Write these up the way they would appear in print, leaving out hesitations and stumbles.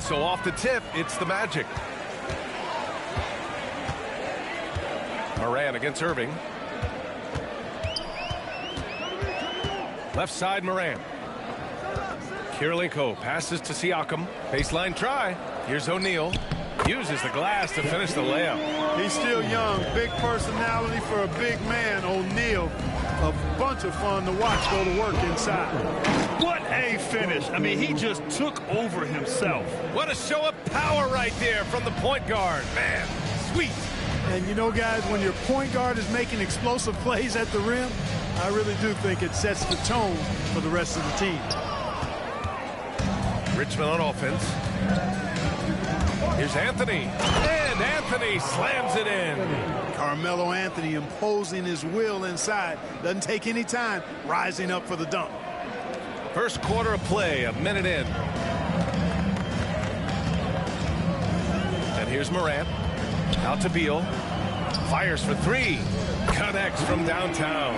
so off the tip, it's the Magic. Moran against Irving. Left side, Moran. Kirilenko passes to Siakam. Baseline try. Here's O'Neal. Uses the glass to finish the layup. He's still young. Big personality for a big man. O'Neal, a bunch of fun to watch go to work inside. What a finish. I mean, he just took over himself. What a show of power right there from the point guard. Man, sweet. And you know, guys, when your point guard is making explosive plays at the rim, I really do think it sets the tone for the rest of the team. Richmond on offense. Here's Anthony. And Anthony slams it in. Carmelo Anthony imposing his will inside. Doesn't take any time. Rising up for the dunk. First quarter of play, a minute in. And here's Morant. Out to Beal. Fires for three. Connects from downtown.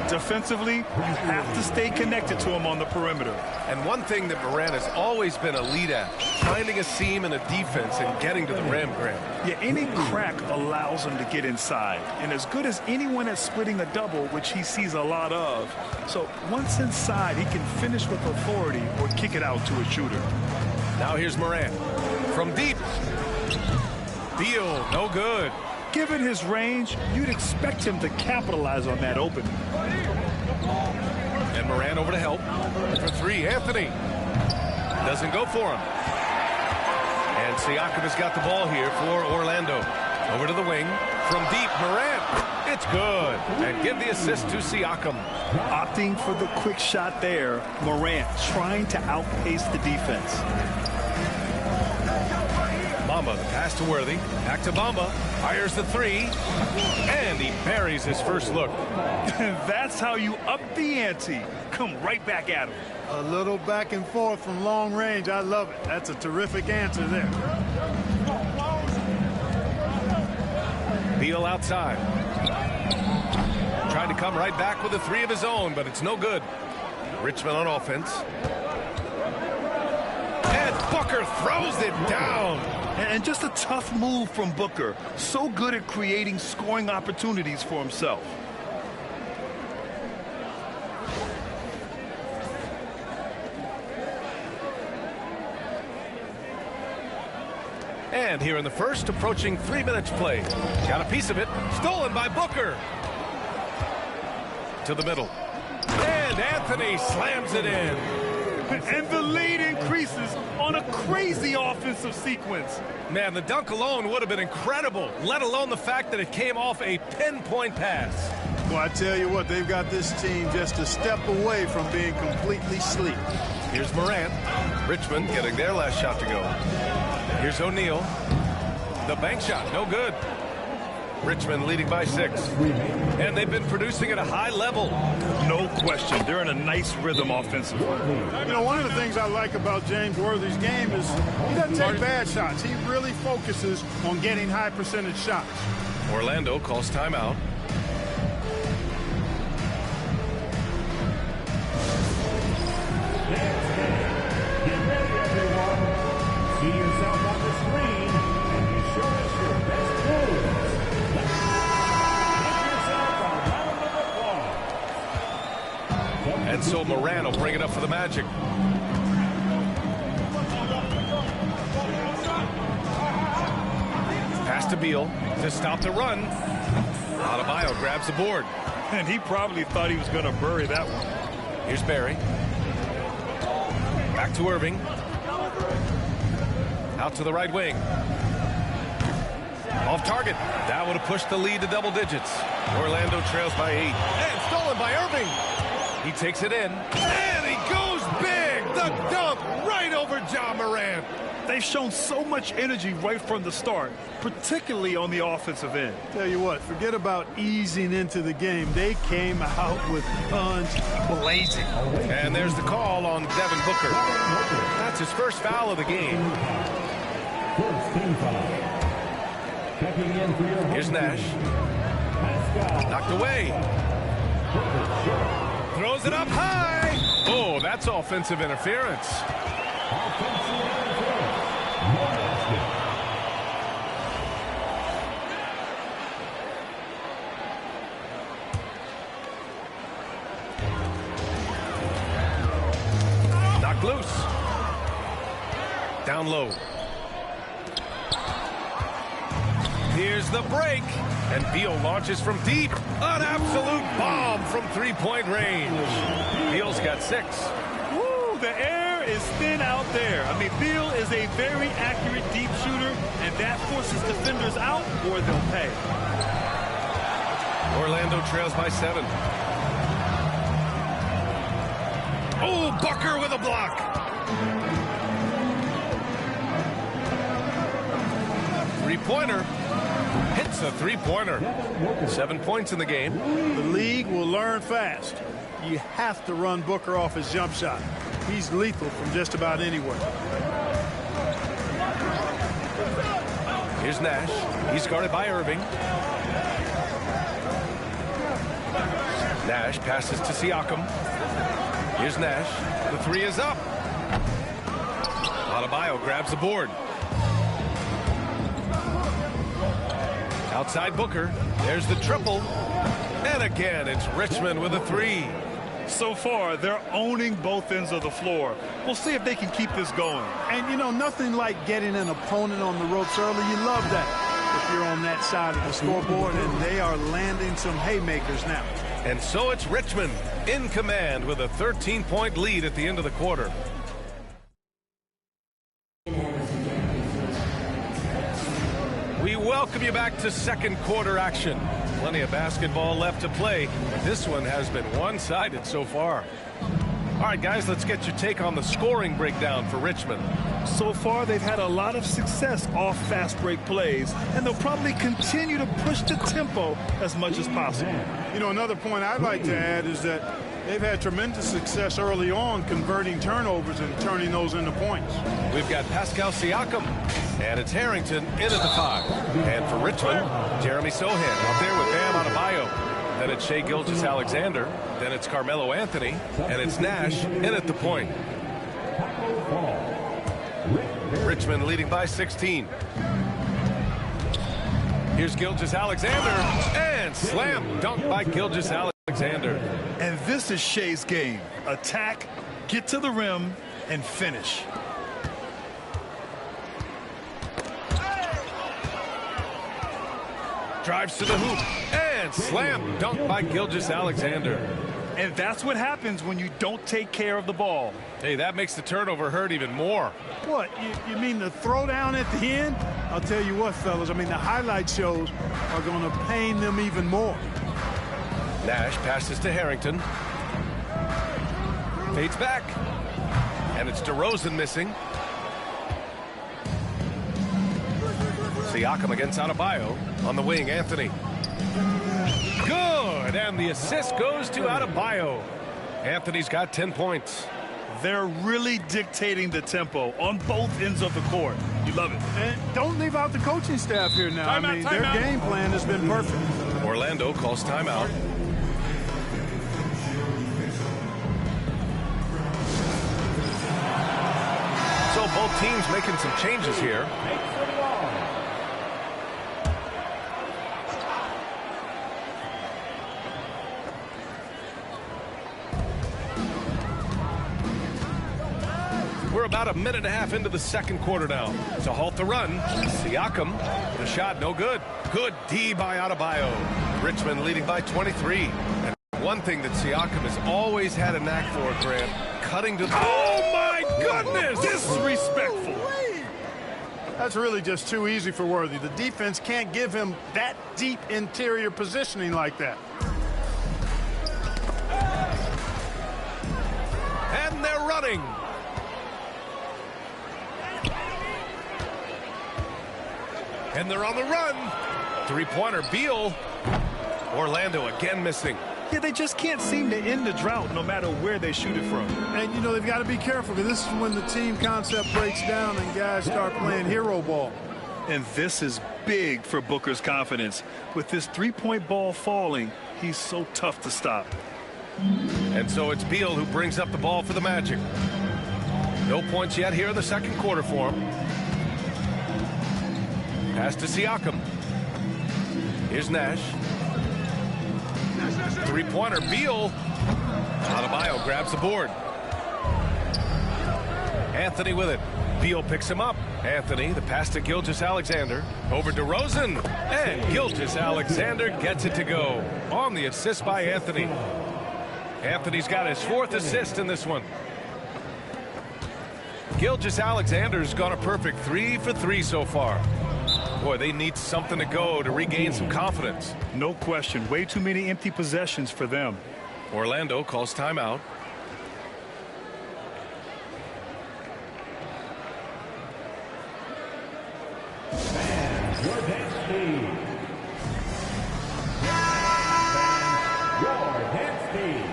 Defensively, you have to stay connected to him on the perimeter. And one thing that Morant has always been a lead at, finding a seam in a defense and getting to the rim, Grant. Yeah, any crack allows him to get inside. And as good as anyone at splitting a double, which he sees a lot of. So once inside, he can finish with authority or kick it out to a shooter. Now here's Morant. From deep. Beal, no good. Given his range, you'd expect him to capitalize on that opening. And Morant over to help. For three, Anthony. Doesn't go for him. And Siakam has got the ball here for Orlando. Over to the wing. From deep, Morant. It's good. And give the assist to Siakam. Opting for the quick shot there. Morant trying to outpace the defense. Bamba, the pass to Worthy. Back to Bamba. Fires the three. And he buries his first look. That's how you up the ante. Come right back at him. A little back and forth from long range. I love it. That's a terrific answer there. Beal outside. Trying to come right back with a three of his own, but it's no good. Richmond on offense. And Booker throws it down. And just a tough move from Booker. So good at creating scoring opportunities for himself. And here in the first, approaching 3 minutes played. Got a piece of it. Stolen by Booker. To the middle. And Anthony slams it in. And the lead increases on a crazy offensive sequence. Man, the dunk alone would have been incredible, let alone the fact that it came off a pinpoint pass. Well, I tell you what, they've got this team just a step away from being completely sleep. Here's Morant. Richmond getting their last shot to go. Here's O'Neal. The bank shot, no good. Richmond leading by 6. And they've been producing at a high level. No question. They're in a nice rhythm offensively. You know, one of the things I like about James Worthy's game is he doesn't take bad shots. He really focuses on getting high percentage shots. Orlando calls timeout. Get ready, everyone. See yourself on the screen and you show us your best moves. And so Moran will bring it up for the Magic. Pass to Beal to stop the run. Adebayo grabs the board. And he probably thought he was going to bury that one. Here's Barry. Back to Irving. Out to the right wing. Off target. That would have pushed the lead to double digits. Orlando trails by 8. And stolen by Irving. He takes it in. And he goes big. The dunk right over Ja Morant. They've shown so much energy right from the start, particularly on the offensive end. Tell you what, forget about easing into the game. They came out with guns blazing. And there's the call on Devin Booker. That's his first foul of the game. First team foul. Checking in for your Here's Nash. Knocked away. Throws it up high. Oh, that's offensive interference. loose. Down low. Here's the break. And Beal launches from deep. An absolute bomb from three-point range. Beal's got 6. Woo, the air is thin out there. I mean, Beal is a very accurate deep shooter, and that forces defenders out or they'll pay. Orlando trails by 7. Oh, Booker with a block. Three-pointer. Hits a three-pointer. 7 points in the game. The league will learn fast. You have to run Booker off his jump shot. He's lethal from just about anywhere. Here's Nash. He's guarded by Irving. Nash passes to Siakam. Here's Nash. The 3 is up. Adebayo grabs the board. Outside Booker. There's the triple. And again, it's Richmond with a 3. So far, they're owning both ends of the floor. We'll see if they can keep this going. And, you know, nothing like getting an opponent on the ropes early. You love that if you're on that side of the scoreboard, and they are landing some haymakers now. And so it's Richmond in command with a 13-point lead at the end of the quarter. We welcome you back to second quarter action. Plenty of basketball left to play. This one has been one-sided so far. All right, guys, let's get your take on the scoring breakdown for Richmond. So far, they've had a lot of success off fast break plays, and they'll probably continue to push the tempo as much as possible. You know, another point I'd like to add is that they've had tremendous success early on converting turnovers and turning those into points. We've got Pascal Siakam, and it's Harrington in at the 5. And for Richmond, Jeremy Sohan up there with Bam Adebayo. Then it's Shai Gilgeous-Alexander. Then it's Carmelo Anthony. And it's Nash in at the point. Richmond leading by 16. Here's Gilgeous-Alexander. And slam dunk by Gilgeous-Alexander. And this is Shai's game. Attack, get to the rim, and finish. Drives to the hoop. And slam dunk by Gilgeous-Alexander. And that's what happens when you don't take care of the ball. Hey, that makes the turnover hurt even more. What, you mean the throwdown at the end? I'll tell you what, fellas, I mean, the highlight shows are going to pain them even more. Nash passes to Harrington. Fades back. And it's DeRozan missing. Siakam against Adebayo. On the wing, Anthony. Good, and the assist goes to Adebayo. Anthony's got 10 points. They're really dictating the tempo on both ends of the court. You love it. And don't leave out the coaching staff here now. Their game plan has been perfect. Orlando calls timeout. So both teams making some changes here. We're about a minute and a half into the second quarter now. To halt the run, Siakam, the shot no good. Good D by Adebayo. Richmond leading by 23. And one thing that Siakam has always had a knack for, Grant, cutting to the... Oh, my goodness! Disrespectful. That's really just too easy for Worthy. The defense can't give him that deep interior positioning like that. And they're running. And they're on the run. Three-pointer, Beal. Orlando again missing. Yeah, they just can't seem to end the drought no matter where they shoot it from. And, you know, they've got to be careful because this is when the team concept breaks down and guys start playing hero ball. And this is big for Booker's confidence. With this three-point ball falling, he's so tough to stop. And so it's Beal who brings up the ball for the Magic. No points yet here in the second quarter for him. Pass to Siakam. Here's Nash. Three-pointer, Beal. Adebayo grabs the board. Anthony with it. Beal picks him up. Anthony, the pass to Gilgeous-Alexander. Over to Rosen. And Gilgeous-Alexander gets it to go. On the assist by Anthony. Anthony's got his 4th assist in this one. Gilgeous-Alexander's gone a perfect 3 for 3 so far. Boy, they need something to go to regain some confidence. No question. Way too many empty possessions for them. Orlando calls timeout. Fans, your dance speed. Fans, your dance speed.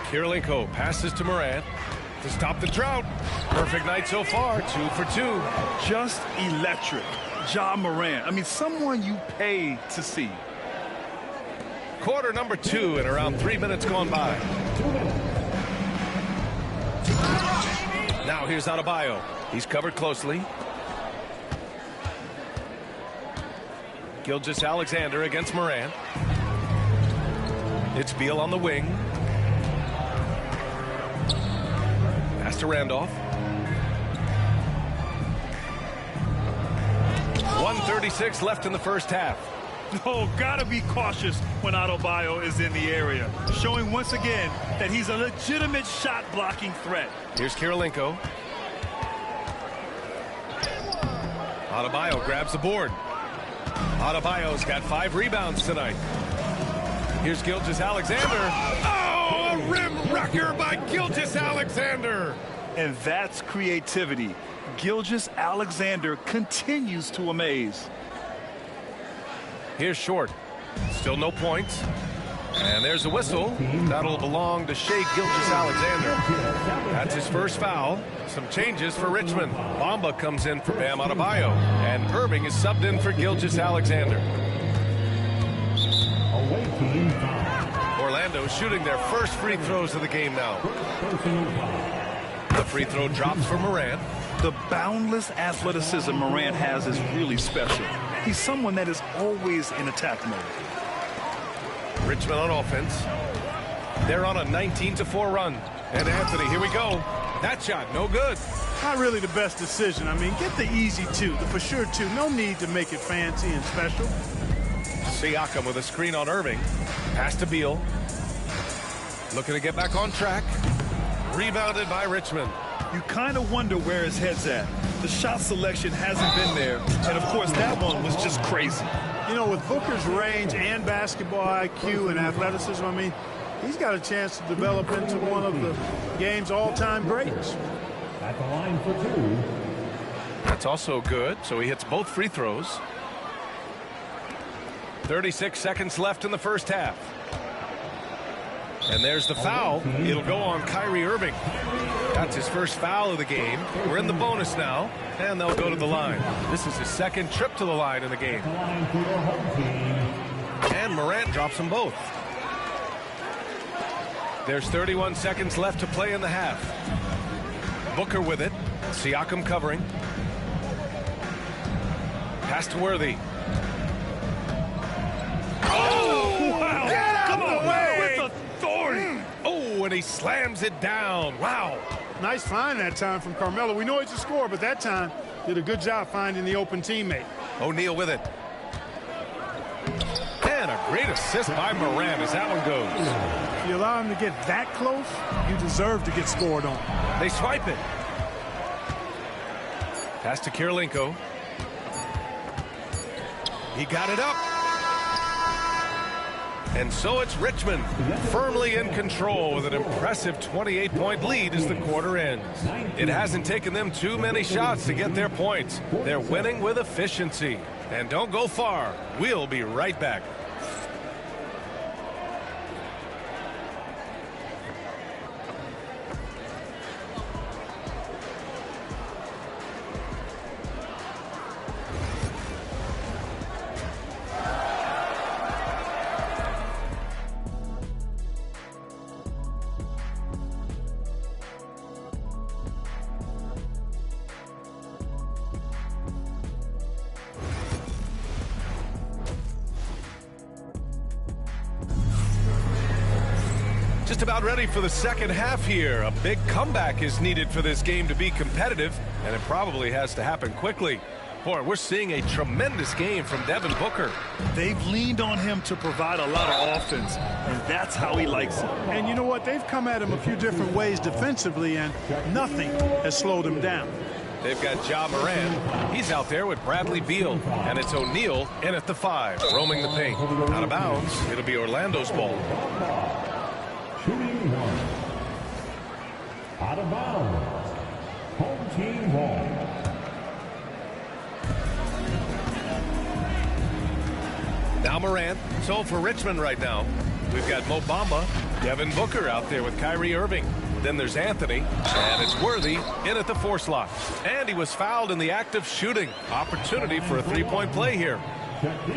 Kirilenko passes to Morant to stop the drought. Perfect night so far, 2 for 2. Just electric. Ja Morant. I mean, someone you pay to see. Quarter number 2 and around 3 minutes gone by. Now here's Adebayo. He's covered closely. Gilgeous-Alexander against Morant. It's Beal on the wing. Pass to Randolph. 1:36 left in the first half. Oh, gotta be cautious when Adebayo is in the area. Showing once again that he's a legitimate shot blocking threat. Here's Kirilenko. Adebayo grabs the board. Adebayo's got 5 rebounds tonight. Here's Gilgeous-Alexander. Oh, a rim wrecker by Gilgeous-Alexander. And that's creativity. Gilgeous-Alexander continues to amaze. Here's Short. Still no points. And there's a whistle. That'll belong to Shai Gilgeous-Alexander. That's his first foul. Some changes for Richmond. Bamba comes in for Bam Adebayo. And Irving is subbed in for Gilgeous-Alexander. Orlando shooting their first free throws of the game now. The free throw drops for Morant. The boundless athleticism Morant has is really special. He's someone that is always in attack mode. Richmond on offense. They're on a 19-4 run. And Anthony, here we go. That shot, no good. Not really the best decision. I mean, get the easy 2, the for sure 2. No need to make it fancy and special. Siakam with a screen on Irving. Pass to Beal. Looking to get back on track. Rebounded by Richmond. You kind of wonder where his head's at. The shot selection hasn't been there. And, of course, that one was just crazy. You know, with Booker's range and basketball IQ and athleticism, I mean, he's got a chance to develop into one of the game's all-time greats. At the line for 2. That's also good, so he hits both free throws. 36 seconds left in the first half. And there's the foul. It'll go on Kyrie Irving. That's his first foul of the game. We're in the bonus now, and they'll go to the line. This is his second trip to the line in the game. And Morant drops them both. There's 31 seconds left to play in the half. Booker with it. Siakam covering. Pass to Worthy. Oh! Wow. Get out Come of on, the way! with authority. Oh, and he slams it down. Wow. Nice find that time from Carmelo. We know he's a scorer, but that time did a good job finding the open teammate. O'Neal with it. And a great assist by Morant as that one goes. If you allow him to get that close, you deserve to get scored on. They swipe it. Pass to Kirilenko. He got it up. And so it's Richmond firmly in control with an impressive 28-point lead as the quarter ends. It hasn't taken them too many shots to get their points. They're winning with efficiency. And don't go far. We'll be right back. just about ready for the second half here. A big comeback is needed for this game to be competitive, and it probably has to happen quickly. Boy, we're seeing a tremendous game from Devin Booker. They've leaned on him to provide a lot of offense, and that's how he likes it. And you know what? They've come at him a few different ways defensively, and nothing has slowed him down. They've got Ja Morant. He's out there with Bradley Beal. And it's O'Neal in at the 5, roaming the paint. Out of bounds. It'll be Orlando's ball. Shooting one. Out of bounds. Home team ball. Now Morant. So for Richmond right now, we've got Mo Bamba, Devin Booker out there with Kyrie Irving. Then there's Anthony, and it's Worthy in at the 4 slot. And he was fouled in the act of shooting. Opportunity for a three-point play here.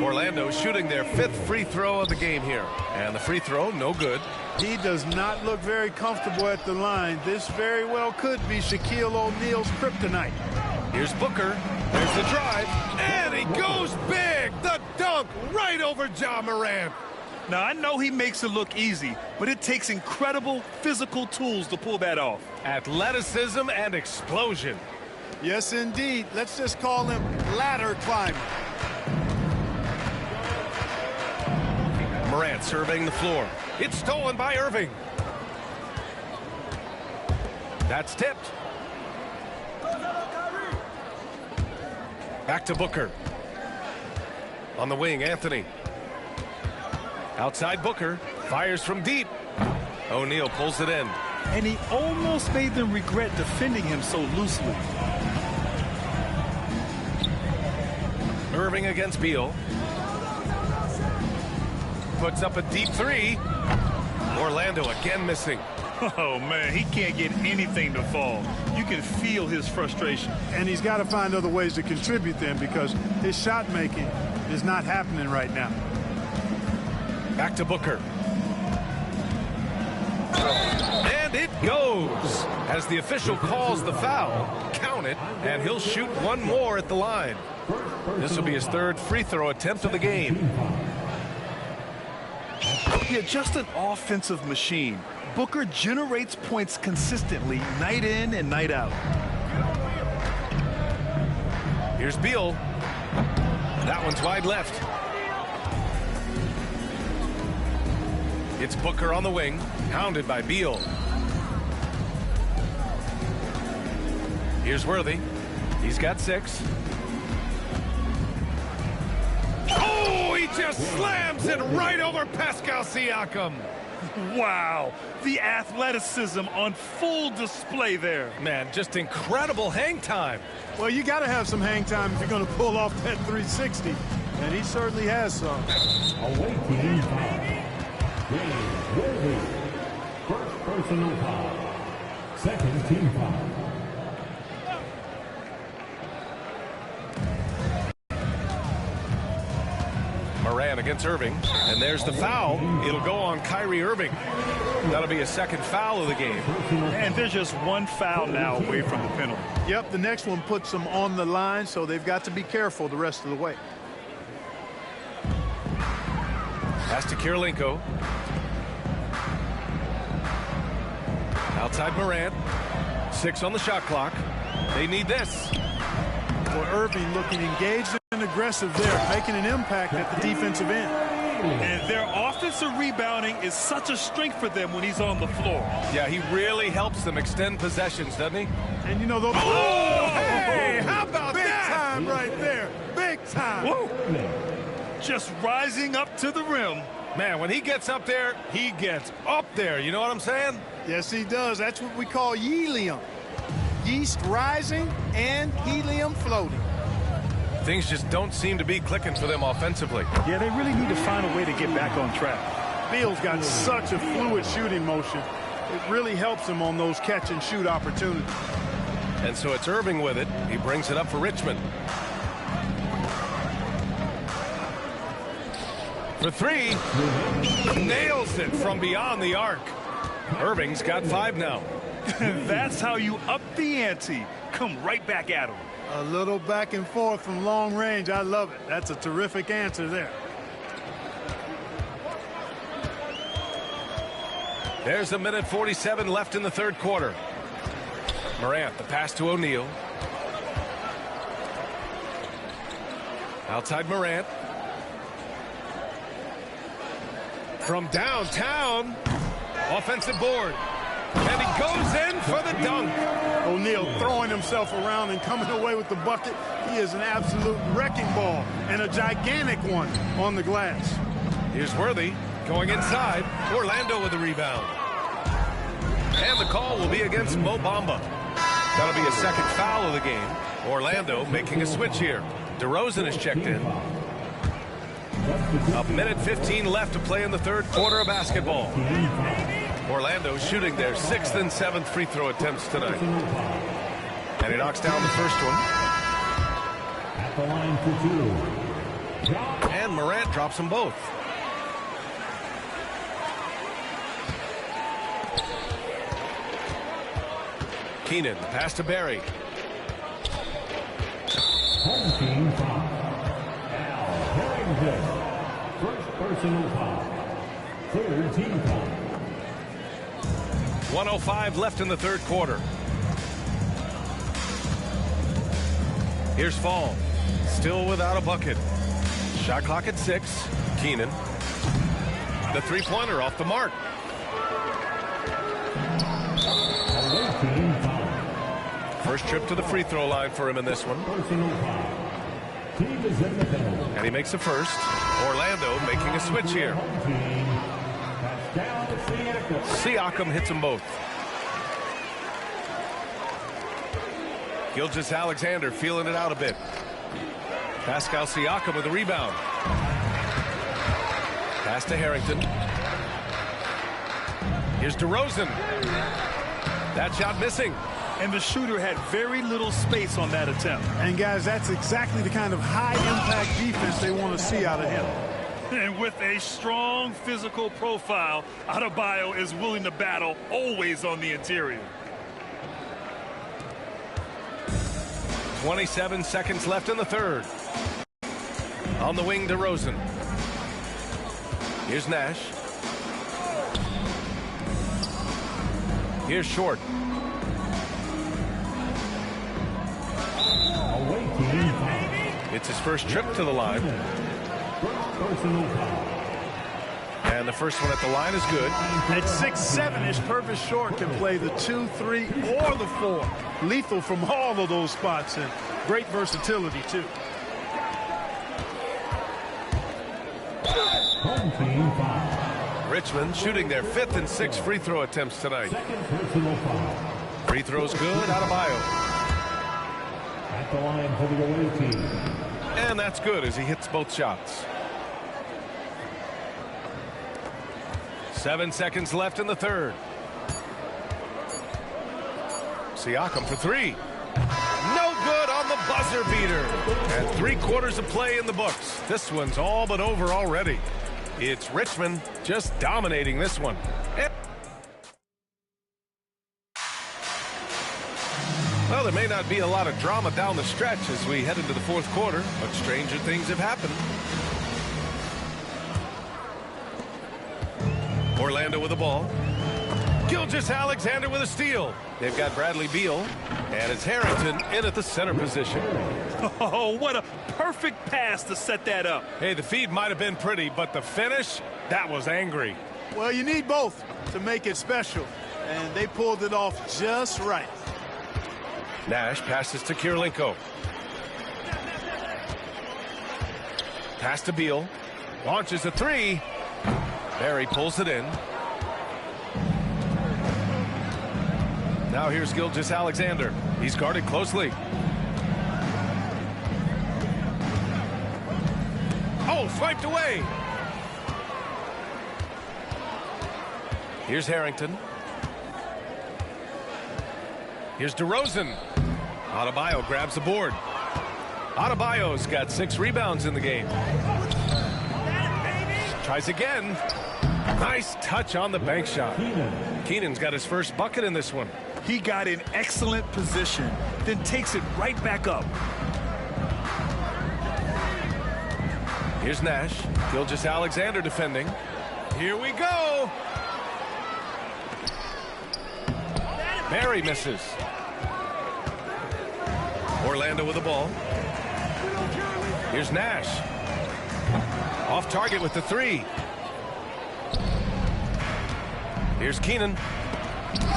Orlando shooting their 5th free throw of the game here. And the free throw, no good. He does not look very comfortable at the line. This very well could be Shaquille O'Neal's kryptonite. Here's Booker. There's the drive. And he goes big. The dunk right over Ja Morant. Now, I know he makes it look easy, but it takes incredible physical tools to pull that off. Athleticism and explosion. Yes, indeed. Let's just call him ladder climber. Morant surveying the floor. It's stolen by Irving. That's tipped. Back to Booker. On the wing, Anthony. Outside Booker. Fires from deep. O'Neal pulls it in. And he almost made them regret defending him so loosely. Irving against Beal. Puts up a deep 3. Orlando again missing. Oh, man, he can't get anything to fall. You can feel his frustration. And he's got to find other ways to contribute then, because his shot making is not happening right now. Back to Booker. And it goes. As the official calls the foul, count it, and he'll shoot one more at the line. This will be his 3rd free throw attempt of the game. Yeah, just an offensive machine. Booker generates points consistently, night in and night out. Here's Beal. That one's wide left. It's Booker on the wing, hounded by Beal. Here's Worthy. He's got 6. Oh, he just slams it right over Pascal Siakam. Wow, the athleticism on full display there. Man, just incredible hang time. Well, you got to have some hang time if you're going to pull off that 360, and he certainly has some. Away team foul. Worthy. First personal foul. Second team foul. Morant against Irving, and there's the foul. It'll go on Kyrie Irving. That'll be a 2nd foul of the game. And there's just one foul now away from the penalty. Yep, the next one puts them on the line, so they've got to be careful the rest of the way. Pass to Kirilenko. Outside Morant. 6 on the shot clock. They need this. Well, Irving looking engaged and aggressive there, making an impact at the defensive end. And their offensive rebounding is such a strength for them when he's on the floor. Yeah, he really helps them extend possessions, doesn't he? And you know those. Oh, hey, how about big that? Time right there. Big time. Whoa. Just rising up to the rim. Man, when he gets up there, he gets up there. You know what I'm saying? Yes, he does. That's what we call helium. Yeast rising and helium floating. Things just don't seem to be clicking for them offensively. Yeah, they really need to find a way to get back on track. Beal's got such a fluid shooting motion. It really helps him on those catch and shoot opportunities. And so it's Irving with it. He brings it up for Richmond. For 3. Nails it from beyond the arc. Irving's got 5 now. That's how you up the ante. Come right back at him. A little back and forth from long range. I love it. That's a terrific answer there. There's 1:47 left in the third quarter. Morant, the pass to O'Neal. Outside Morant. From downtown. Offensive board. And he goes in for the dunk. O'Neal throwing himself around and coming away with the bucket. He is an absolute wrecking ball and a gigantic one on the glass. Here's Worthy going inside. Orlando with the rebound. And the call will be against Mo Bamba. That'll be a second foul of the game. Orlando making a switch here. DeRozan is checked in. 1:15 left to play in the third quarter of basketball. Orlando shooting their 6th and 7th free throw attempts tonight. And he knocks down the first one. At the line for 2. And Morant drops them both. Keenan, pass to Barry. Home team foul. Al Harrington. First personal foul. Third team foul. 1:05 left in the third quarter. Here's Fall. Still without a bucket. Shot clock at 6. Keenan. The three-pointer off the mark. First trip to the free throw line for him in this one. And he makes the first. Orlando making a switch here. Siakam hits them both. Gilgeous-Alexander feeling it out a bit. Pascal Siakam with the rebound. Pass to Harrington. Here's DeRozan. That shot missing. And the shooter had very little space on that attempt. And guys, that's exactly the kind of high-impact defense they want to see out of him. And with a strong physical profile, Adebayo is willing to battle, always on the interior. 27 seconds left in the third. On the wing, DeRozan. Here's Nash. Here's Short. It's his first trip to the line. And the first one at the line is good. At 6'7", Purvis Short can play the 2, 3, or the 4. Lethal from all of those spots and great versatility, too. Richmond shooting their 5th and 6th free throw attempts tonight. Free throws good, Adebayo. At the line for the away team. And that's good as he hits both shots. 7 seconds left in the third. Siakam for 3. No good on the buzzer beater. And 3/4 of play in the books. This one's all but over already. It's Richmond just dominating this one. Well, there may not be a lot of drama down the stretch as we head into the fourth quarter, but stranger things have happened. Orlando with the ball. Gilgeous-Alexander with a steal. They've got Bradley Beal, and it's Harrington in at the center position. Oh, what a perfect pass to set that up. Hey, the feed might have been pretty, but the finish, that was angry. Well, you need both to make it special, and they pulled it off just right. Nash passes to Kirilenko. Pass to Beal. Launches a 3. Barry pulls it in. Now here's Gilgeous-Alexander. He's guarded closely. Oh, swiped away. Here's Harrington. Here's DeRozan. Adebayo grabs the board. Adebayo's got 6 rebounds in the game. Tries again. Nice touch on the bank shot. Keenan's got his first bucket in this one. He got in excellent position, then takes it right back up. Here's Nash. Gilgeous-Alexander defending. Here we go. Barry misses. Orlando with the ball. Here's Nash. Off target with the three. Here's Keenan.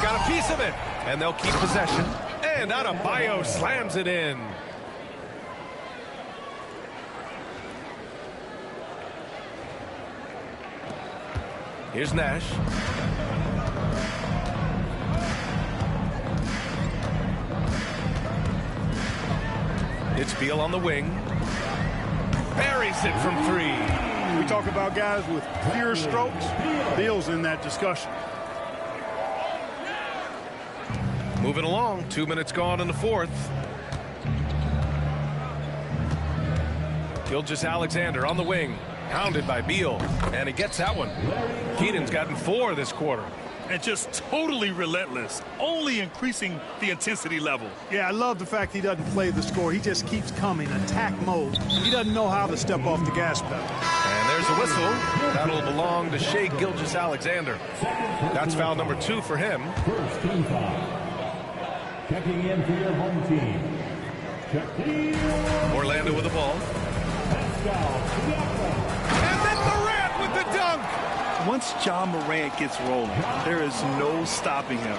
Got a piece of it. And they'll keep possession. And Adebayo slams it in. Here's Nash. It's Beal on the wing. Buries it from three. We talk about guys with pure strokes. Beal's in that discussion. Moving along. 2 minutes gone in the fourth. Gilgeous-Alexander on the wing. Hounded by Beal. And he gets that one. Keenan's gotten 4 this quarter. And just totally relentless, only increasing the intensity level. Yeah, I love the fact he doesn't play the score. He just keeps coming, attack mode. He doesn't know how to step off the gas pedal. And there's a whistle. That'll belong to Shai Gilgeous-Alexander. That's foul number 2 for him. First team foul. Checking in for your home team. Orlando with the ball. And then Morant with the dunk. Once Ja Morant gets rolling, there is no stopping him.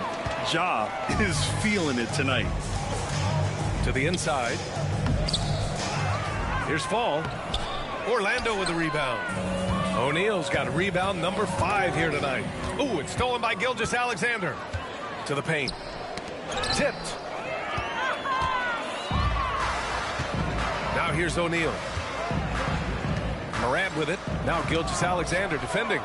Ja is feeling it tonight. To the inside. Here's Fall. Orlando with the rebound. O'Neal's got rebound number 5 here tonight. Ooh, it's stolen by Gilgeous-Alexander. To the paint. Tipped. Now here's O'Neal. Morant with it. Now Gilgeous-Alexander defending.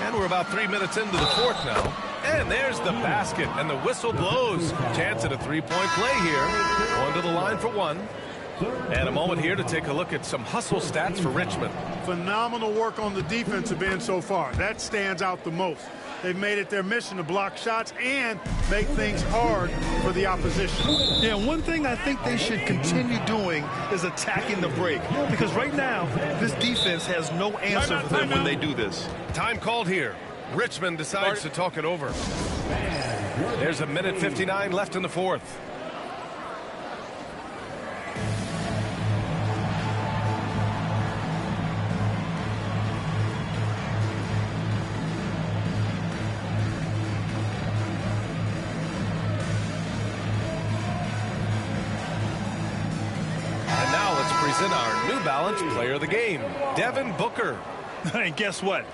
And we're about 3 minutes into the fourth now. And there's the basket. And the whistle blows. Chance at a three-point play here. Going to the line for 1. And a moment here to take a look at some hustle stats for Richmond. Phenomenal work on the defensive end so far. That stands out the most. They've made it their mission to block shots and make things hard for the opposition. Yeah, one thing I think they should continue doing is attacking the break. Because right now, this defense has no answer for them when they do this. Time called here. Richmond decides to talk it over. There's a minute 59 left in the fourth. In our New Balance player of the game, Devin Booker. And guess what?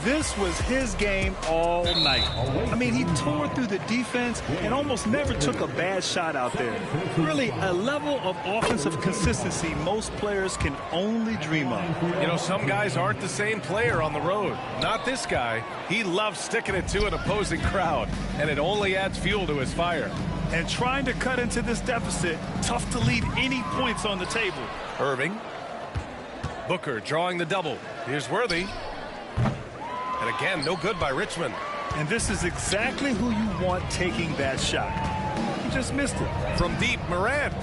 This was his game all night. I mean, he tore through the defense and almost never took a bad shot out there. Really, a level of offensive consistency most players can only dream of. You know, some guys aren't the same player on the road. Not this guy. He loves sticking it to an opposing crowd, and it only adds fuel to his fire. And trying to cut into this deficit, tough to leave any points on the table. Irving. Booker drawing the double. Here's Worthy. And again, no good by Richmond. And this is exactly who you want taking that shot. He just missed it. From deep, Morant.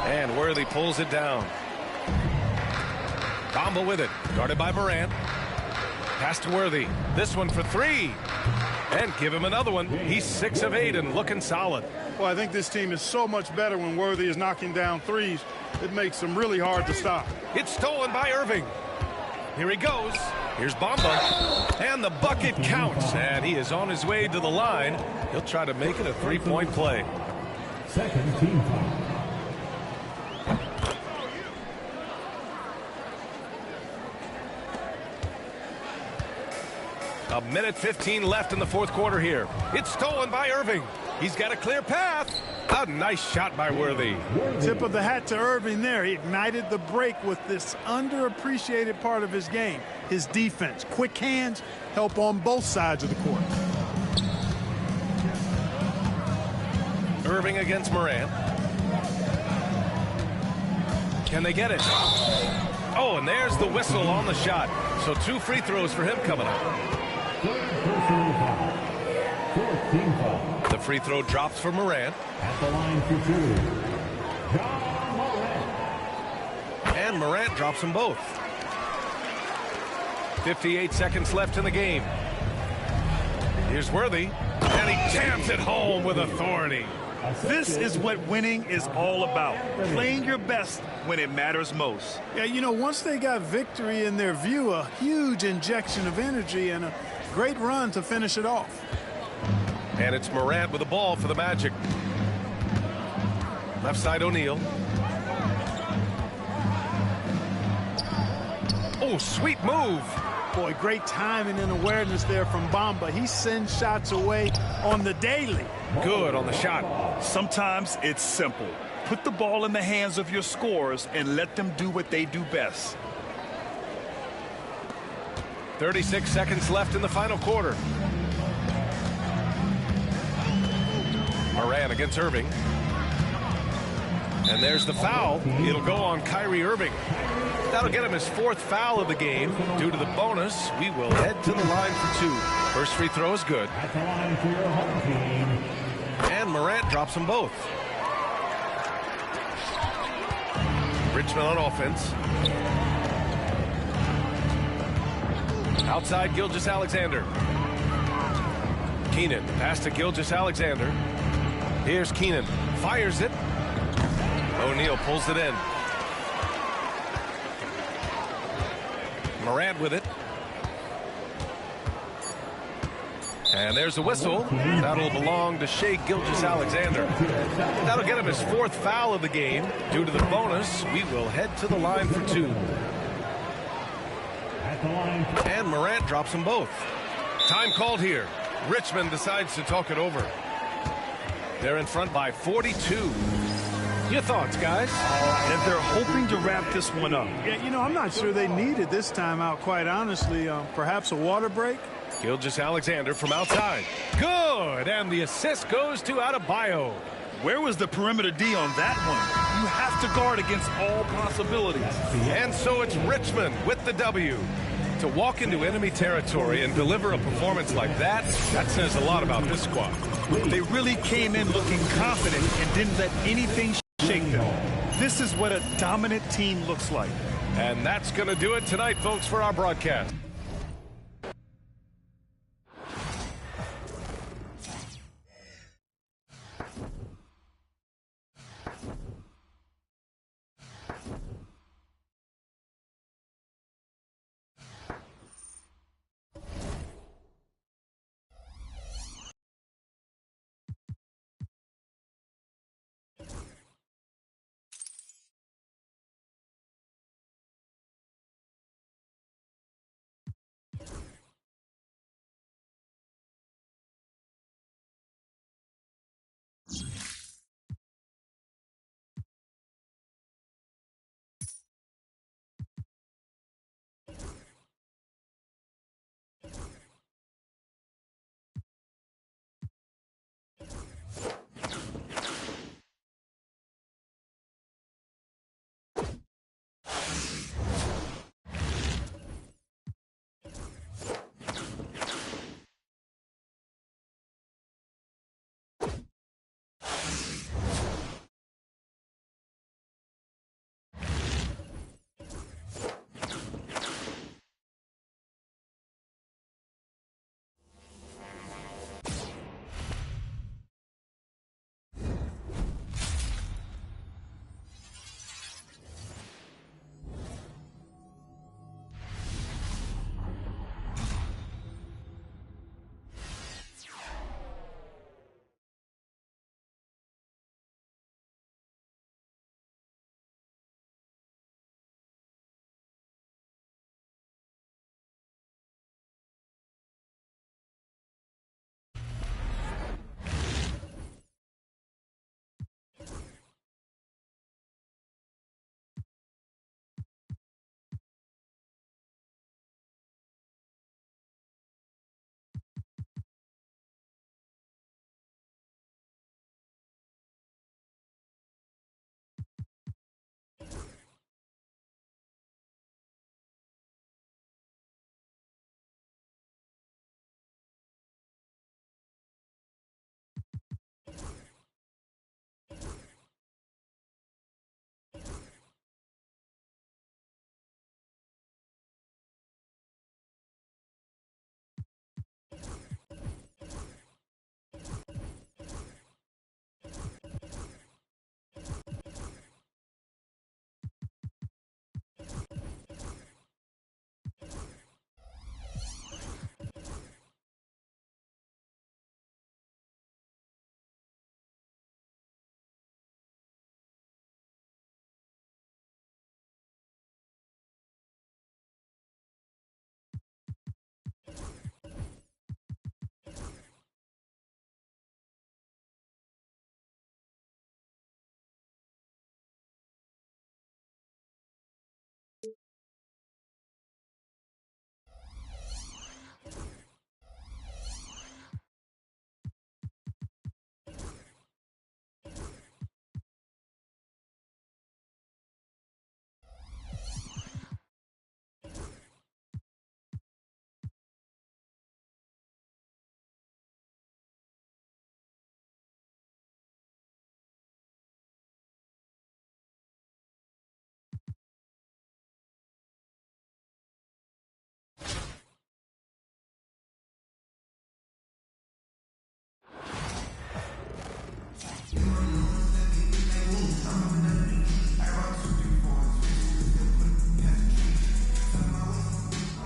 And Worthy pulls it down. Bamba with it. Guarded by Morant. Pass to Worthy. This one for 3. And give him another one. He's 6 of 8 and looking solid. Well, I think this team is so much better when Worthy is knocking down threes. It makes them really hard to stop. It's stolen by Irving. Here he goes. Here's Bamba. And the bucket counts. And he is on his way to the line. He'll try to make it a three-point play. Second team foul. A minute 15 left in the fourth quarter here. It's stolen by Irving. He's got a clear path. A nice shot by Worthy. Tip of the hat to Irving there. He ignited the break with this underappreciated part of his game. His defense. Quick hands help on both sides of the court. Irving against Morant. Can they get it? Oh, and there's the whistle on the shot. So 2 free throws for him coming up. The free throw drops for Morant. At the line for 2. Ja Morant. And Morant drops them both. 58 seconds left in the game. Here's Worthy, and he jams it home with authority. This is what winning is all about. Playing your best when it matters most. Yeah, you know, once they got victory in their view, a huge injection of energy and a great run to finish it off. And it's Morant with the ball for the Magic. Left side O'Neal. Oh, sweet move. Boy, great timing and awareness there from Bamba. He sends shots away on the daily. Good on the shot. Sometimes it's simple. Put the ball in the hands of your scorers and let them do what they do best. 36 seconds left in the final quarter. Morant against Irving. And there's the foul. It'll go on Kyrie Irving. That'll get him his 4th foul of the game. Due to the bonus, we will head to the line for 2. First free throw is good. At the line for your home team. And Morant drops them both. Richmond on offense. Outside Gilgeous-Alexander. Keenan, pass to Gilgeous-Alexander. Here's Keenan, fires it. O'Neal pulls it in. Morant with it. And there's a whistle. That'll belong to Shai Gilgeous-Alexander. That'll get him his 4th foul of the game. Due to the bonus, we will head to the line for 2. And Morant drops them both. Time called here. Richmond decides to talk it over. They're in front by 42. Your thoughts, guys? And they're hoping to wrap this one up. Yeah, you know, I'm not sure they needed this timeout, quite honestly. Perhaps a water break? Gilgeous-Alexander from outside. Good! And the assist goes to Adebayo. Where was the perimeter D on that one? You have to guard against all possibilities. And so it's Richmond with the W. To walk into enemy territory and deliver a performance like that says a lot about this squad. They really came in looking confident and didn't let anything shake them. This is what a dominant team looks like. And that's going to do it tonight, folks, for our broadcast.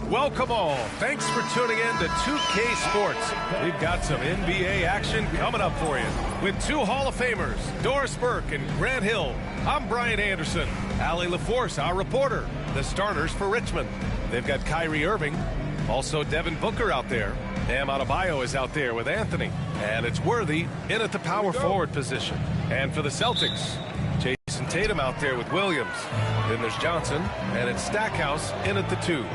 Welcome all. Thanks for tuning in to 2K Sports. We've got some NBA action coming up for you. With two Hall of Famers, Doris Burke and Grant Hill, I'm Brian Anderson. Allie LaForce, our reporter. The starters for Richmond. They've got Kyrie Irving, also Devin Booker out there. Bam Adebayo is out there with Anthony. And it's Worthy in at the power forward position. And for the Celtics, Jason Tatum out there with Williams. Then there's Johnson, and it's Stackhouse in at the 2.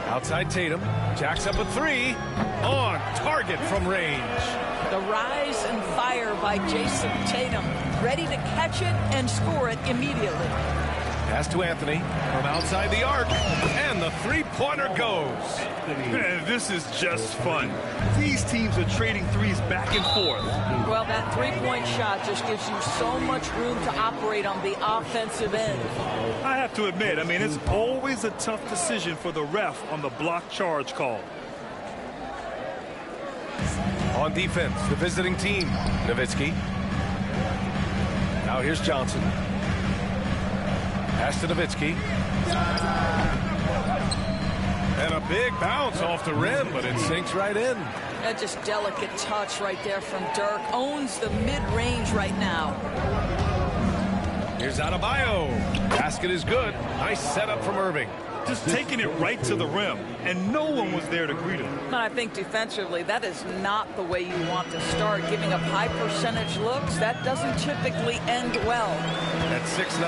Outside Tatum, jacks up a 3, on target from range. The rise and fire by Jason Tatum, ready to catch it and score it immediately. Pass to Anthony from outside the arc, and the three-pointer goes. Man, this is just fun. These teams are trading threes back and forth. Well, that three-point shot just gives you so much room to operate on the offensive end. I have to admit, it's always a tough decision for the ref on the block charge call. On defense, the visiting team, Nowitzki. Now here's Johnson. Pass to Nowitzki. And a big bounce off the rim, but it sinks right in. That just delicate touch right there from Dirk. Owns the mid-range right now. Here's Adebayo. Basket is good. Nice setup from Irving. Just taking it right to the rim, and no one was there to greet him. And I think defensively, that is not the way you want to start. Giving up high percentage looks, that doesn't typically end well. At 6'9",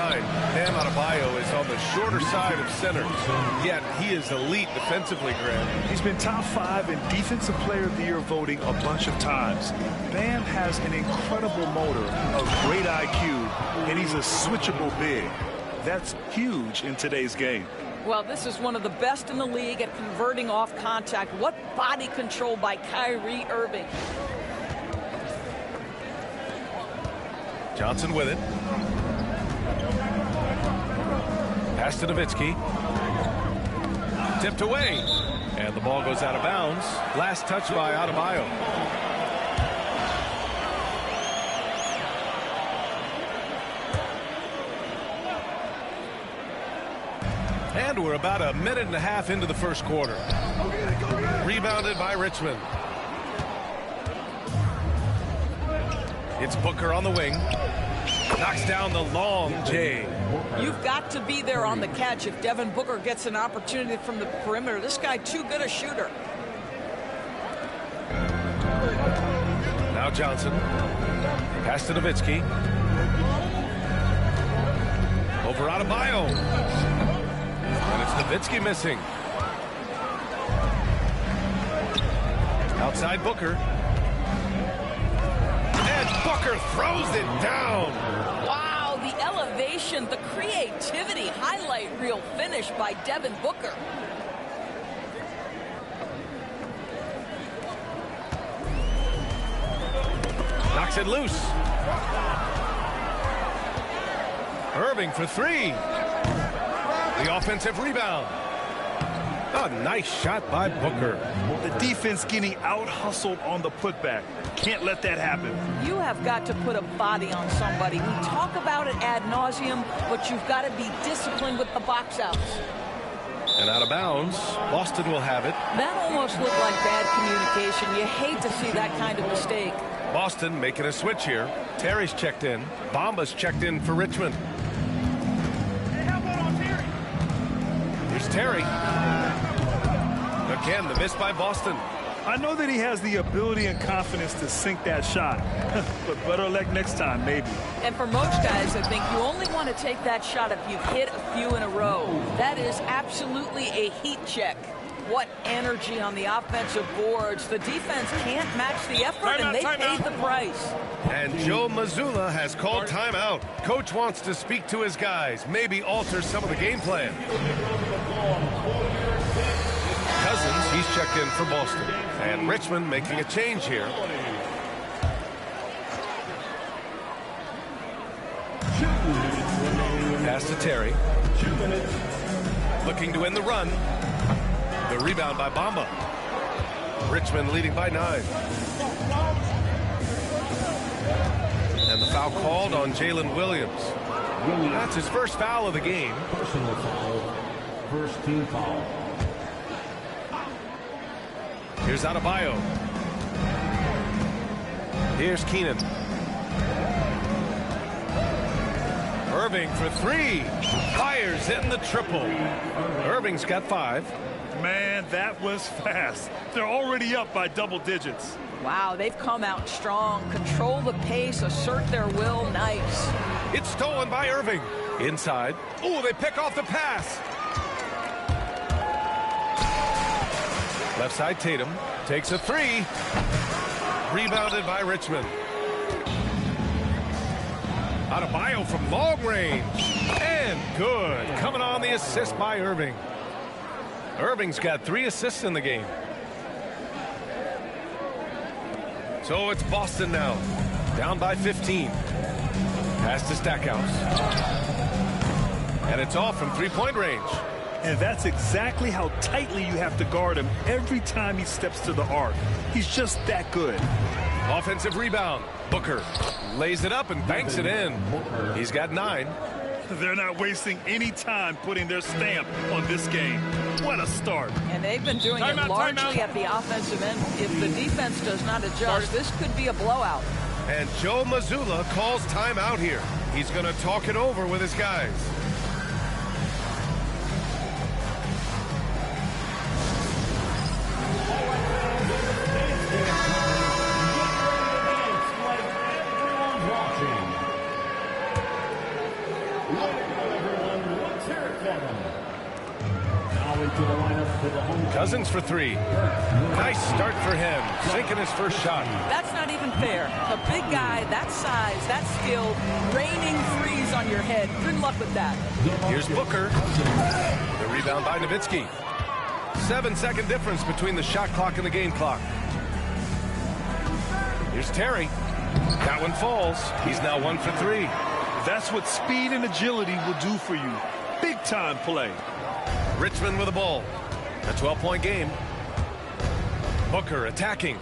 Bam Adebayo is on the shorter side of centers. Yet he is elite defensively, Grant. He's been top 5 in Defensive Player of the Year voting a bunch of times. Bam has an incredible motor, a great IQ, and he's a switchable big. That's huge in today's game. Well, this is one of the best in the league at converting off contact. What body control by Kyrie Irving. Johnson with it. Pass to Nowitzki. Tipped away. And the ball goes out of bounds. Last touch by Adebayo. And we're about a minute and a half into the first quarter. Rebounded by Richmond. It's Booker on the wing. Knocks down the long J. You've got to be there on the catch if Devin Booker gets an opportunity from the perimeter. This guy too good a shooter. Now Johnson. Pass to Nowitzki. Over Adebayo. And it's Nowitzki missing. Outside Booker. And Booker throws it down. Wow, the elevation, the creativity, highlight reel finish by Devin Booker. Knocks it loose. Irving for 3. The offensive rebound. A nice shot by Booker. The defense getting out-hustled on the putback. Can't let that happen. You have got to put a body on somebody. We talk about it ad nauseum, but you've got to be disciplined with the box outs. And out of bounds, Boston will have it. That almost looked like bad communication. You hate to see that kind of mistake. Boston making a switch here. Terry's checked in. Bamba's checked in for Richmond. Here's Terry. Again, the miss by Boston. I know that he has the ability and confidence to sink that shot, but better luck next time, maybe. And for most guys, I think you only want to take that shot if you've hit a few in a row. That is absolutely a heat check. What energy on the offensive boards. The defense can't match the effort, and they paid the price. And Joe Mazzulla has called timeout. Coach wants to speak to his guys, maybe alter some of the game plan. Cousins, he's checked in for Boston. And Richmond making a change here. Pass to Terry. Looking to win the run. The rebound by Bamba. Richmond leading by 9. And the foul called on Jalen Williams. That's his first foul of the game. Personal foul. First team foul. Here's Adebayo. Here's Keenan. Irving for three. Fires in the triple. Irving's got 5. Man, that was fast. They're already up by double digits. Wow, they've come out strong. Control the pace, assert their will. Nice. It's stolen by Irving. Inside. Oh, they pick off the pass. Left side, Tatum takes a 3. Rebounded by Richmond. Adebayo from long range. And good. Coming on the assist by Irving. Irving's got 3 assists in the game. So it's Boston now. Down by 15. Pass to Stackhouse. And it's off from 3-point range. And that's exactly how tightly you have to guard him every time he steps to the arc. He's just that good. Offensive rebound. Booker lays it up and banks it in. He's got 9. They're not wasting any time putting their stamp on this game. What a start. And they've been doing it largely at the offensive end. If the defense does not adjust, this could be a blowout. And Joe Mazzulla calls timeout here. He's going to talk it over with his guys. Cousins for 3. Nice start for him. Sinking his first shot. That's not even fair. A big guy, that size, that skill, raining threes on your head. Good luck with that. Here's Booker. The rebound by Nowitzki. 7-second difference between the shot clock and the game clock. Here's Terry. That one falls. He's now 1 for 3. That's what speed and agility will do for you. Big time play. Richmond with the ball. A 12-point game. Booker attacking.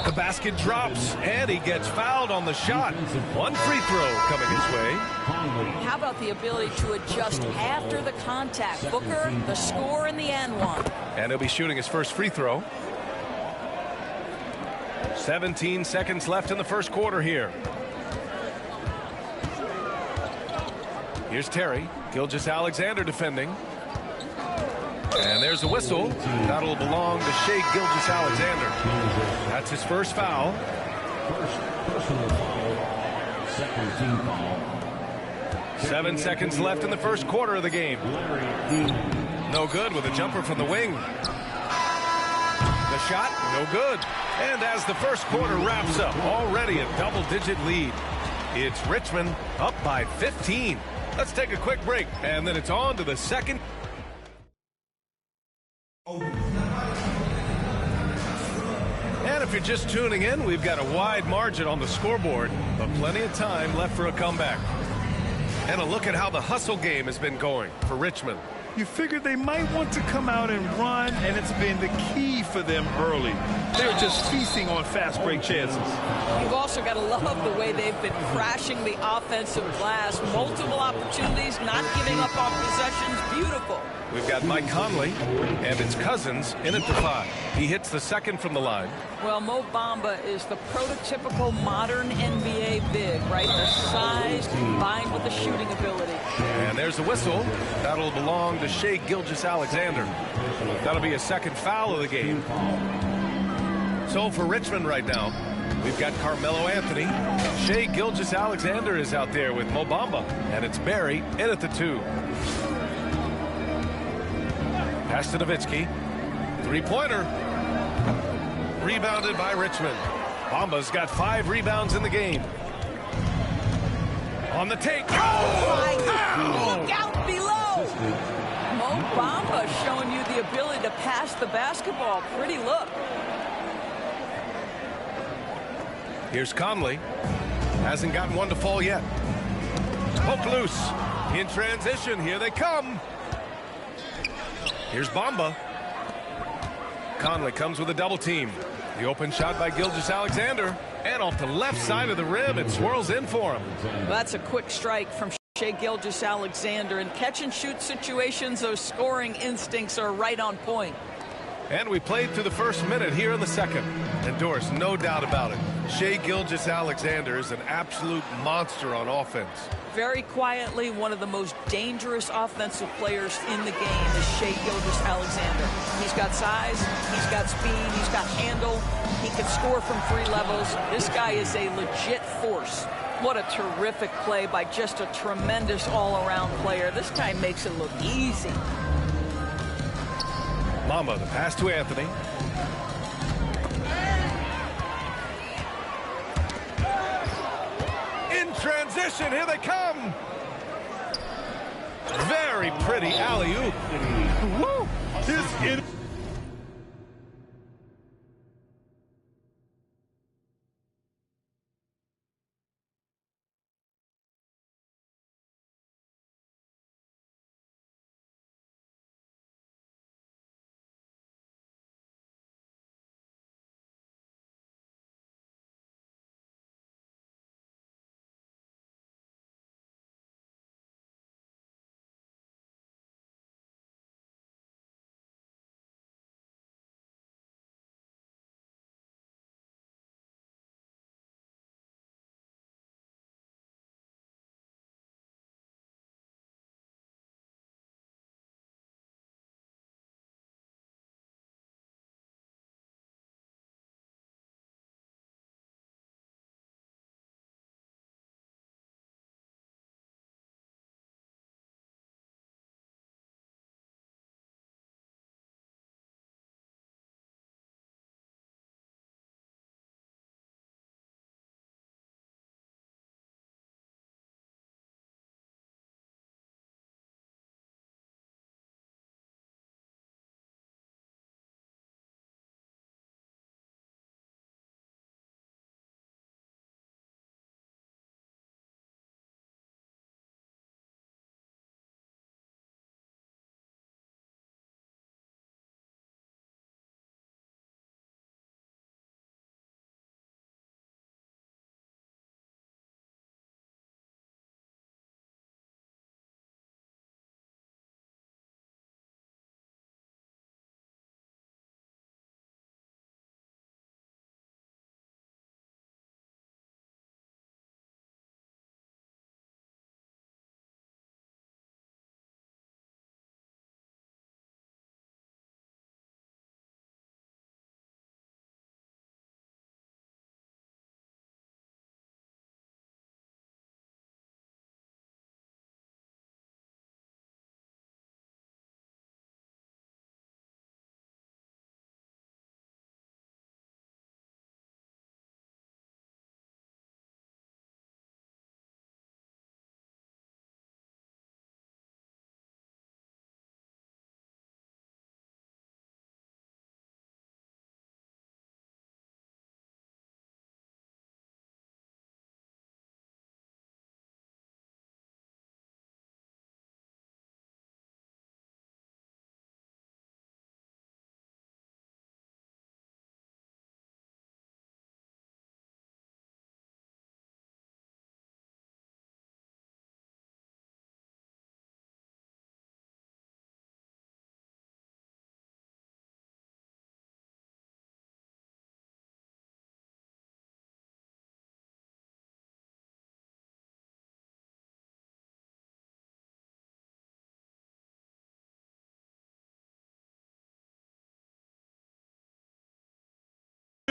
The basket drops, and he gets fouled on the shot. 1 free throw coming his way. How about the ability to adjust after the contact? Booker, the score in the end one. And he'll be shooting his first free throw. 17 seconds left in the first quarter here. Here's Terry. Gilgeous-Alexander defending. And there's a whistle. That'll belong to Shai Gilgeous-Alexander. That's his first foul. First personal foul. Second team foul. 7 seconds left in the first quarter of the game. No good with a jumper from the wing. The shot, no good. And as the first quarter wraps up, already a double-digit lead. It's Richmond up by 15. Let's take a quick break, and then it's on to the second. And if you're just tuning in, we've got a wide margin on the scoreboard, but plenty of time left for a comeback. And a look at how the hustle game has been going for Richmond. You figured they might want to come out and run, and it's been the key for them early. They're just feasting on fast break chances. You've also got to love the way they've been crashing the offensive glass. Multiple opportunities, not giving up on possessions. Beautiful. We've got Mike Conley, and it's Cousins in at the 5. He hits the second from the line. Well, Mo Bamba is the prototypical modern NBA big, right? The size combined with the shooting ability. And there's a whistle. That'll belong to Shai Gilgeous-Alexander. That'll be a second foul of the game. So for Richmond right now, we've got Carmelo Anthony. Shai Gilgeous-Alexander is out there with Mo Bamba. And it's Barry in at the 2. Pass to Nowitzki. Three-pointer. Rebounded by Richmond. Bamba's got 5 rebounds in the game. On the take. My God. Look out below. Mo Bamba showing you the ability to pass the basketball. Pretty look. Here's Conley. Hasn't gotten one to fall yet. Poke loose. In transition. Here they come. Here's Bamba. Conley comes with a double team. The open shot by Gilgeous-Alexander. And off the left side of the rim, it swirls in for him. Well, that's a quick strike from Shai Gilgeous-Alexander. In catch-and-shoot situations, those scoring instincts are right on point. And we played through the first minute here in the second. And Doris, no doubt about it, Shai Gilgeous-Alexander is an absolute monster on offense. Very quietly, one of the most dangerous offensive players in the game is Shai Gilgeous-Alexander. He's got size, he's got speed, he's got handle, he can score from 3 levels. This guy is a legit force. What a terrific play by just a tremendous all-around player. This guy makes it look easy. Mamba, the pass to Anthony. In transition, here they come. Very pretty alley-oop. Woo! This is...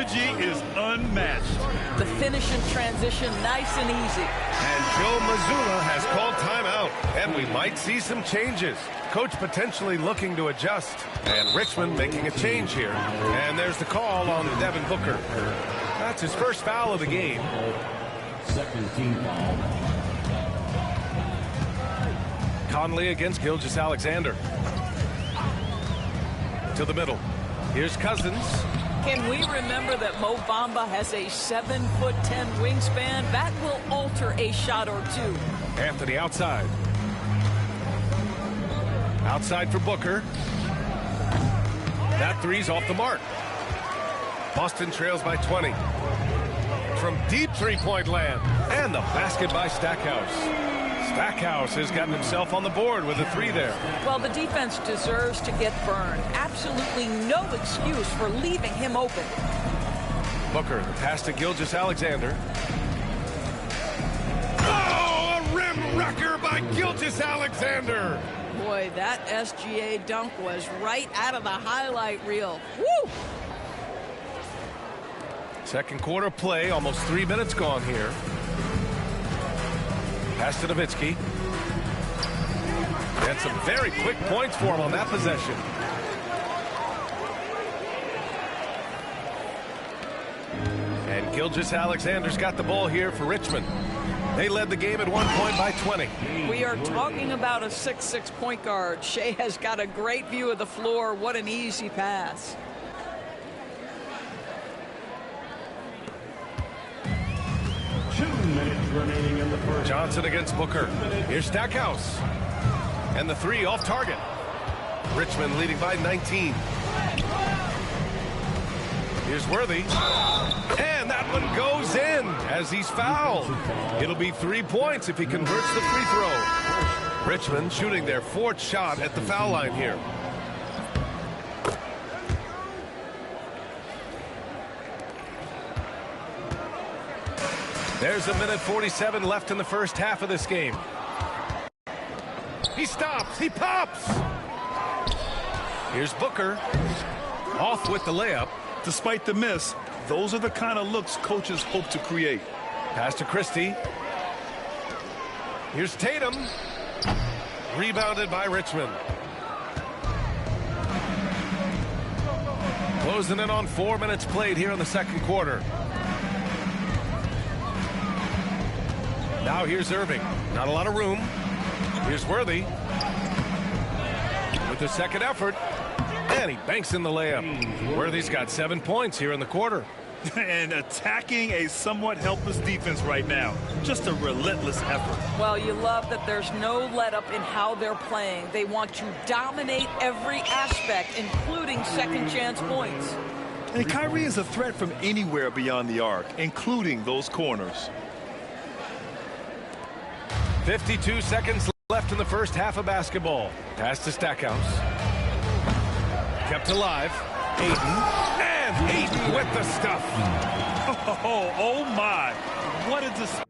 Is unmatched. The finish in transition, nice and easy. And Joe Mazzulla has called timeout, and we might see some changes. Coach potentially looking to adjust, and Richmond making a change here. And there's the call on Devin Booker. That's his first foul of the game. Second team foul. Conley against Gilgeous-Alexander. To the middle. Here's Cousins. Can we remember that Mo Bamba has a 7'10" wingspan? That will alter a shot or two. Anthony outside. Outside for Booker. That three's off the mark. Boston trails by 20. From deep three-point land. And the basket by Stackhouse. Stackhouse has gotten himself on the board with a 3 there. Well, the defense deserves to get burned. Absolutely no excuse for leaving him open. Booker, the pass to Gilgeous-Alexander. Oh, a rim wrecker by Gilgeous-Alexander. Boy, that SGA dunk was right out of the highlight reel. Woo! Second quarter play, almost 3 minutes gone here. Pass to Nowitzki. And some very quick points for him on that possession. And Gilgeous-Alexander's got the ball here for Richmond. They led the game at one point by 20. We are talking about a 6'6" point guard. Shea has got a great view of the floor. What an easy pass. Remaining in the first. Johnson against Booker. Here's Stackhouse. And the 3 off target. Richmond leading by 19. Here's Worthy. And that one goes in as he's fouled. It'll be 3 points if he converts the free throw. Richmond shooting their 4th shot at the foul line here. There's a minute 47 left in the first half of this game. He stops. He pops. Here's Booker. Off with the layup. Despite the miss, those are the kind of looks coaches hope to create. Pass to Christie. Here's Tatum. Rebounded by Richmond. Closing in on 4 minutes played here in the second quarter. Now here's Irving. Not a lot of room. Here's Worthy. With the second effort. And he banks in the layup. Worthy's got 7 points here in the quarter. And attacking a somewhat helpless defense right now. Just a relentless effort. Well, you love that there's no let-up in how they're playing. They want to dominate every aspect, including second-chance points. And Kyrie is a threat from anywhere beyond the arc, including those corners. 52 seconds left in the first half of basketball. Pass to Stackhouse. Kept alive. Ayton. And Ayton with the stuff. Oh my. What a display.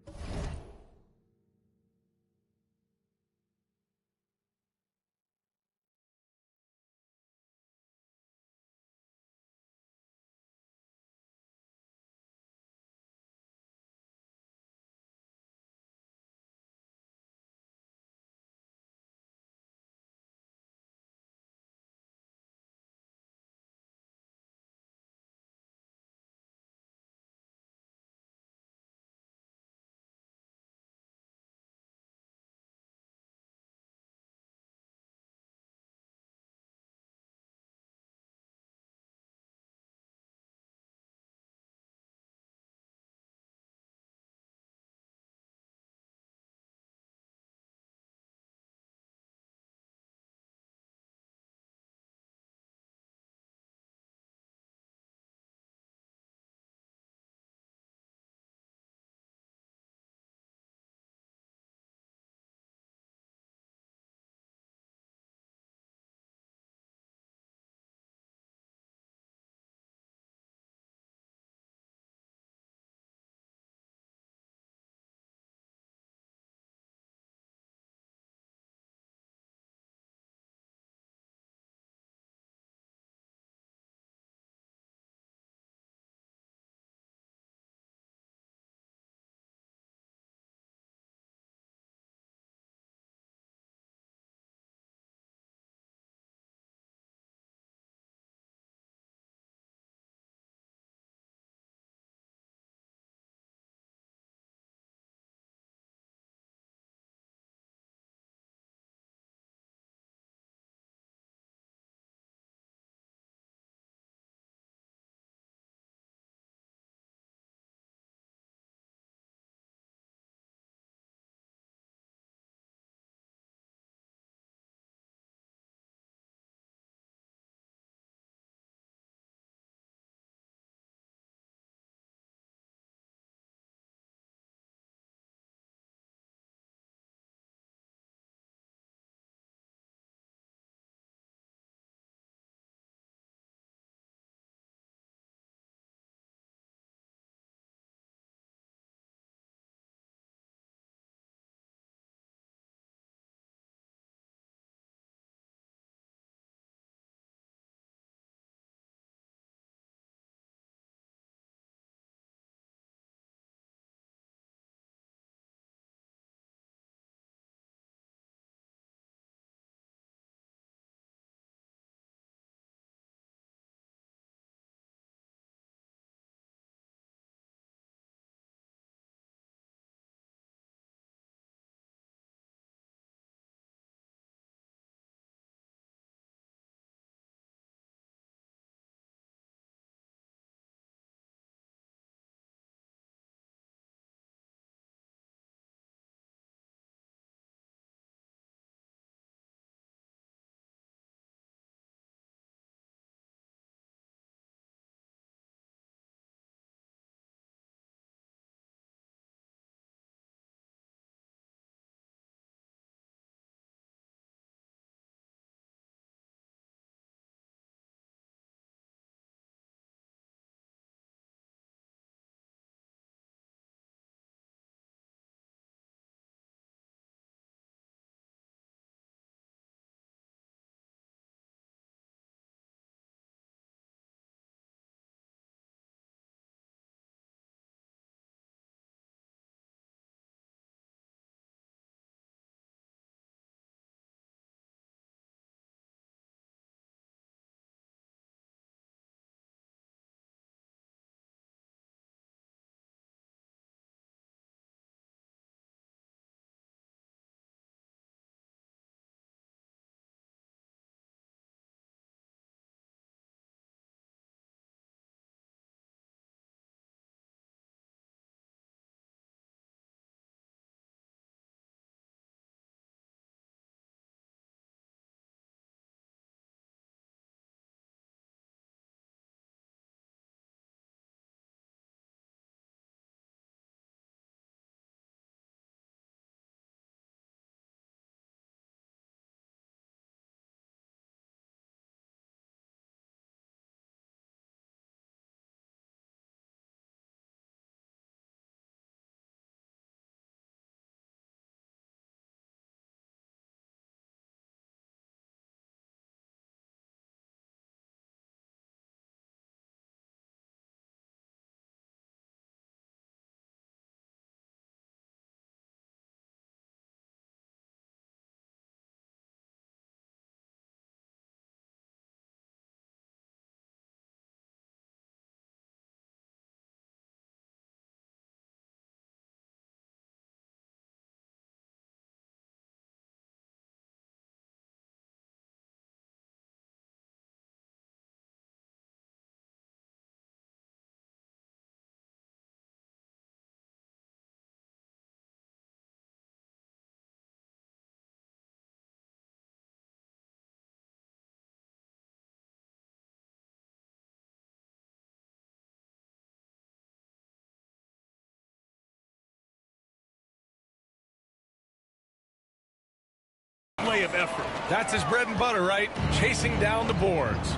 display of effort. That's his bread and butter, right? Chasing down the boards.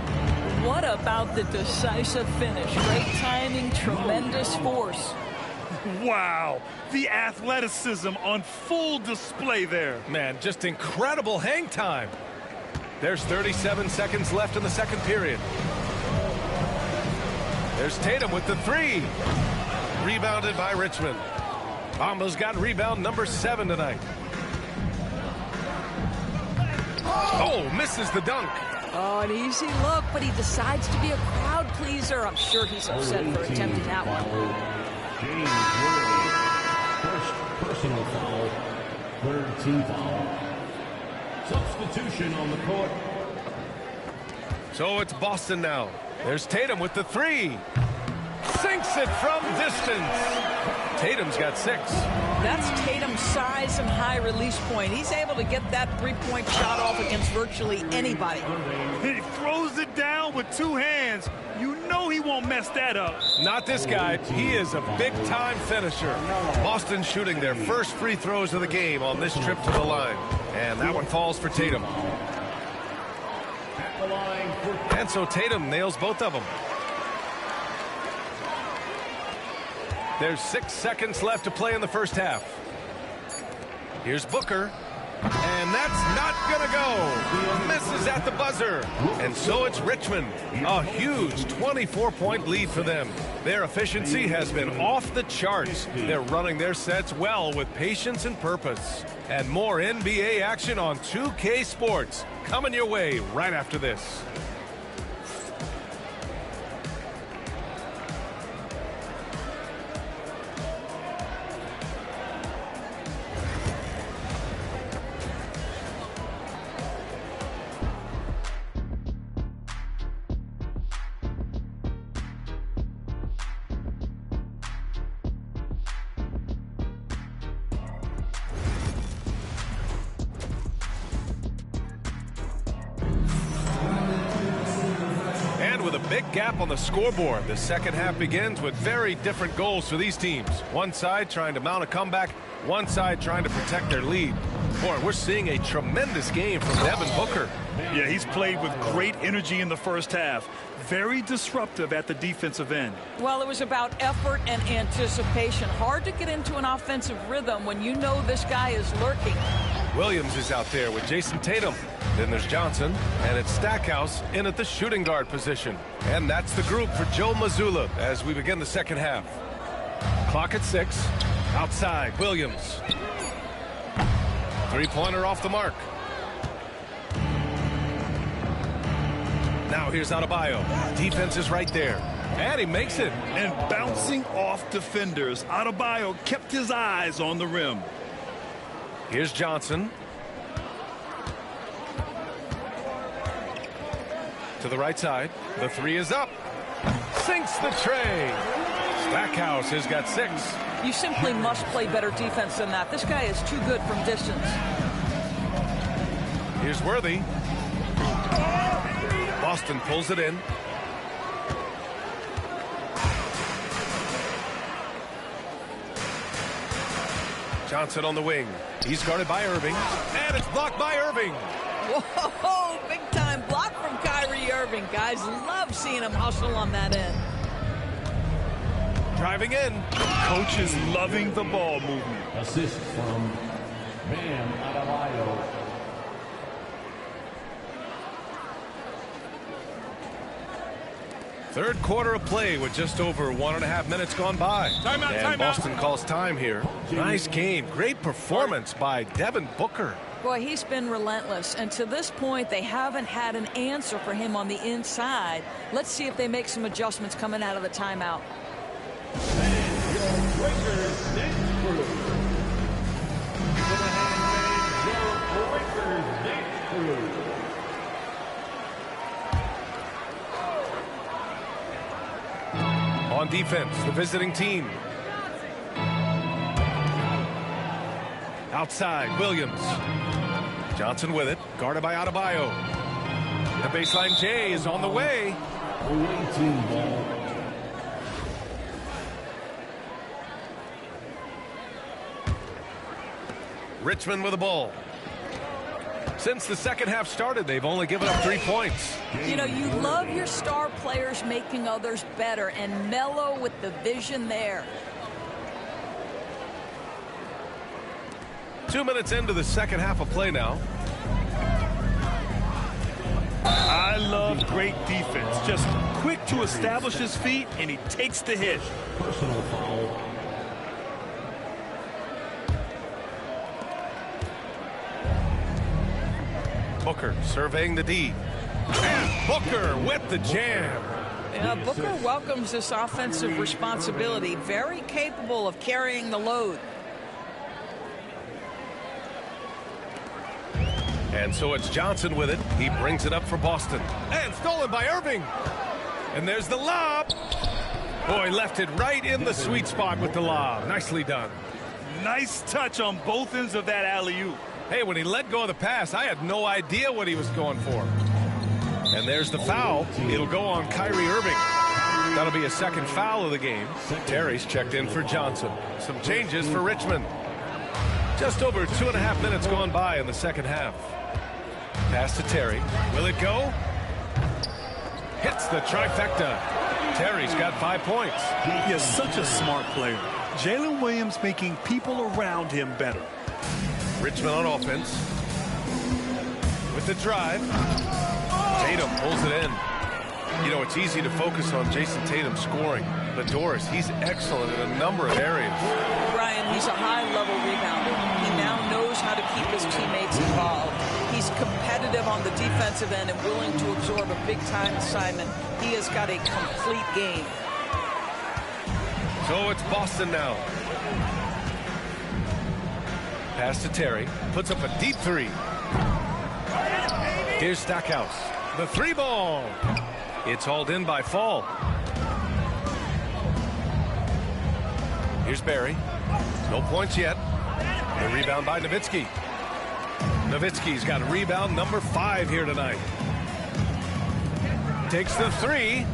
What about the decisive finish? Great timing, tremendous force. Wow, the athleticism on full display there. Man, just incredible hang time. There's 37 seconds left in the second period. There's Tatum with the three. Rebounded by Richmond. Almost got rebound number 7 tonight. Oh, misses the dunk. Oh, an easy look, but he decides to be a crowd pleaser. I'm sure he's upset for attempting that one. James Worthy, first personal foul, third team foul. Substitution on the court. So it's Boston now. There's Tatum with the three. Sinks it from distance. Tatum's got 6. That's Tatum's size and high release point. He's able to get that three-point shot off against virtually anybody. He throws it down with 2 hands. You know he won't mess that up. Not this guy. He is a big-time finisher. Boston shooting their first free throws of the game on this trip to the line. And that one falls for Tatum. And so Tatum nails both of them. There's 6 seconds left to play in the first half. Here's Booker. And that's not going to go. Misses at the buzzer. And so it's Richmond. A huge 24-point lead for them. Their efficiency has been off the charts. They're running their sets well with patience and purpose. And more NBA action on 2K Sports coming your way right after this. Big gap on the scoreboard. The second half begins with very different goals for these teams. One side trying to mount a comeback, one side trying to protect their lead. Boy, we're seeing a tremendous game from Devin Booker. Yeah, he's played with great energy in the first half. Very disruptive at the defensive end. Well, it was about effort and anticipation. Hard to get into an offensive rhythm when you know this guy is lurking. Williams is out there with Jason Tatum. Then there's Johnson, and it's Stackhouse in at the shooting guard position. And that's the group for Joe Mazzulla as we begin the second half. Clock at 6. Outside, Williams. Three-pointer off the mark. Now here's Adebayo. Defense is right there. And he makes it. And bouncing off defenders, Adebayo kept his eyes on the rim. Here's Johnson. To the right side. The three is up. Sinks the tray. Stackhouse has got 6. You simply must play better defense than that. This guy is too good from distance. Here's Worthy. Boston pulls it in. Johnson on the wing. He's guarded by Irving. And it's blocked by Irving. Whoa, big time block from Kyrie Irving. Guys love seeing him hustle on that end. Driving in. Coach is loving the ball movement. Assist from Bam Adebayo. Third quarter of play with just over 1.5 minutes gone by. Timeout, and timeout. Boston calls time here. Nice game. Great performance by Devin Booker. Boy, he's been relentless. And to this point, they haven't had an answer for him on the inside. Let's see if they make some adjustments coming out of the timeout. On defense, the visiting team. Outside, Williams. Johnson with it, guarded by Adebayo. The baseline J is on the way. Richmond with the ball. Since the second half started, they've only given up 3 points. You know, you love your star players making others better, and Melo with the vision there. 2 minutes into the second half of play now. I love great defense. Just quick to establish his feet, and he takes the hit. Personal foul. Booker surveying the D. And Booker with the jam. Booker welcomes this offensive responsibility. Very capable of carrying the load. And so it's Johnson with it. He brings it up for Boston. And stolen by Irving. And there's the lob. Boy, left it right in the sweet spot with the lob. Nicely done. Nice touch on both ends of that alley-oop. Hey, when he let go of the pass, I had no idea what he was going for. And there's the foul. It'll go on Kyrie Irving. That'll be a second foul of the game. Terry's checked in for Johnson. Some changes for Richmond. Just over 2.5 minutes gone by in the second half. Pass to Terry. Will it go? Hits the trifecta. Terry's got 5 points. He is such a smart player. Jalen Williams making people around him better. Richmond on offense. With the drive. Tatum pulls it in. You know, it's easy to focus on Jason Tatum scoring. But Doris, he's excellent in a number of areas. Ryan, he's a high-level rebounder. He now knows how to keep his teammates involved. He's competitive on the defensive end and willing to absorb a big-time assignment. He has got a complete game. So it's Boston now. Pass to Terry. Puts up a deep three. Here's Stackhouse. The three ball. It's hauled in by Fall. Here's Barry. No points yet. The rebound by Nowitzki. Nowitzki's got rebound number 5 here tonight. Takes the three.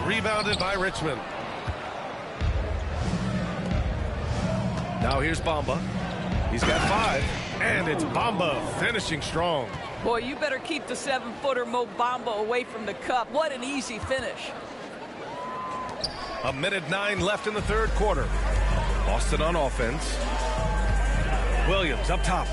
Rebounded by Richmond. Now here's Bamba. He's got 5. And it's Bamba finishing strong. Boy, you better keep the 7-footer Mo Bamba away from the cup. What an easy finish. 1:09 left in the third quarter. Boston on offense. Williams up top.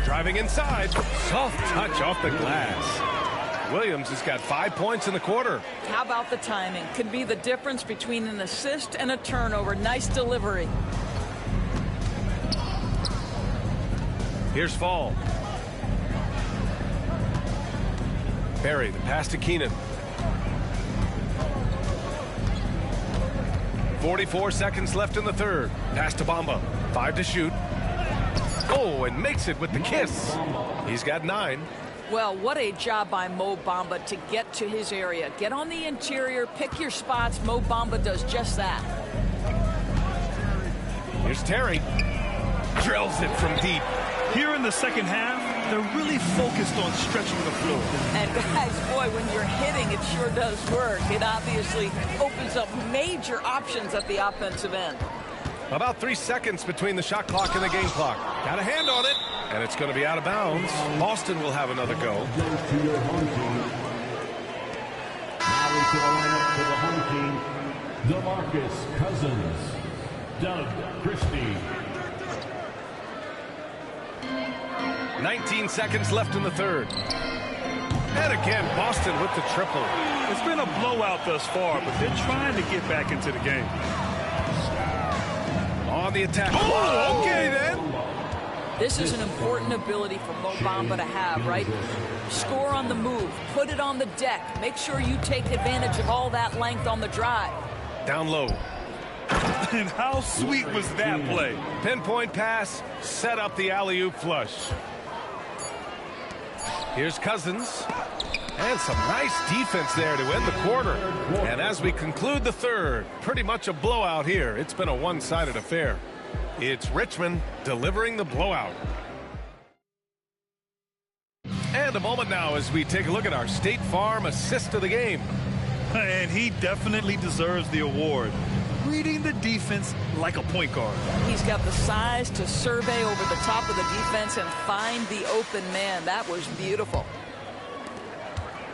Driving inside. Soft touch off the glass. Williams has got 5 points in the quarter. How about the timing? Could be the difference between an assist and a turnover. Nice delivery. Here's Fall. Barry, the pass to Keenan. 44 seconds left in the third. Pass to Bamba. 5 to shoot. Oh, and makes it with the kiss. He's got 9. Well, what a job by Mo Bamba to get to his area. Get on the interior, pick your spots. Mo Bamba does just that. Here's Terry. Drills it from deep. Here in the second half, they're really focused on stretching the floor. And guys, boy, when you're hitting, it sure does work. It obviously opens up major options at the offensive end. About 3 seconds between the shot clock and the game clock. Got a hand on it, and it's going to be out of bounds. Boston will have another go. Now into the lineup for the home team, DeMarcus Cousins, Doug Christie. 19 seconds left in the third. And again, Boston with the triple. It's been a blowout thus far, but they're trying to get back into the game. On the attack. Oh, okay then. This is an important ability for Mo Bamba to have, right? Score on the move. Put it on the deck. Make sure you take advantage of all that length on the drive. Down low. And how sweet was that play? Pinpoint pass. Set up the alley-oop flush. Here's Cousins. And some nice defense there to end the quarter. And as we conclude the third, pretty much a blowout here. It's been a one-sided affair. It's Richmond delivering the blowout. And a moment now as we take a look at our State Farm assist of the game. And he definitely deserves the award. reading the defense like a point guard. He's got the size to survey over the top of the defense and find the open man. That was beautiful.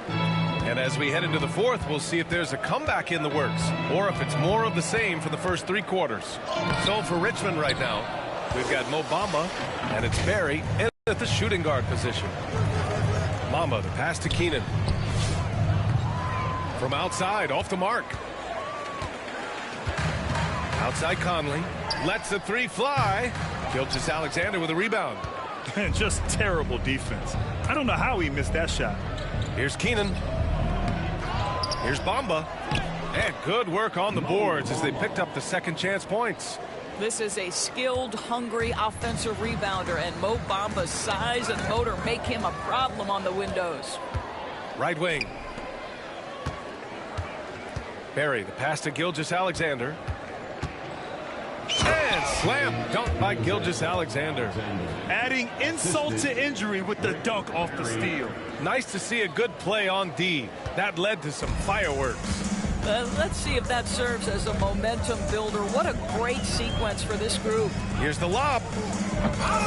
And as we head into the fourth, we'll see if there's a comeback in the works or if it's more of the same for the first three quarters. So for Richmond right now, we've got Mo Bamba, and it's Barry at the shooting guard position. Bamba, the pass to Keenan. From outside, off the mark. Outside Conley. Lets the three fly. Gilgeous-Alexander with a rebound. Just terrible defense. I don't know how he missed that shot. Here's Keenan. Here's Bamba. And good work on the boards as they picked up the second chance points. This is a skilled, hungry offensive rebounder, and Mo Bamba's size and motor make him a problem on the windows. Right wing. Barry, the pass to Gilgeous-Alexander. And slam dunk by Gilgeous-Alexander. Adding insult to injury with the dunk off the steal. Nice to see a good play on D. That led to some fireworks. Let's see if that serves as a momentum builder. What a great sequence for this group. Here's the lob.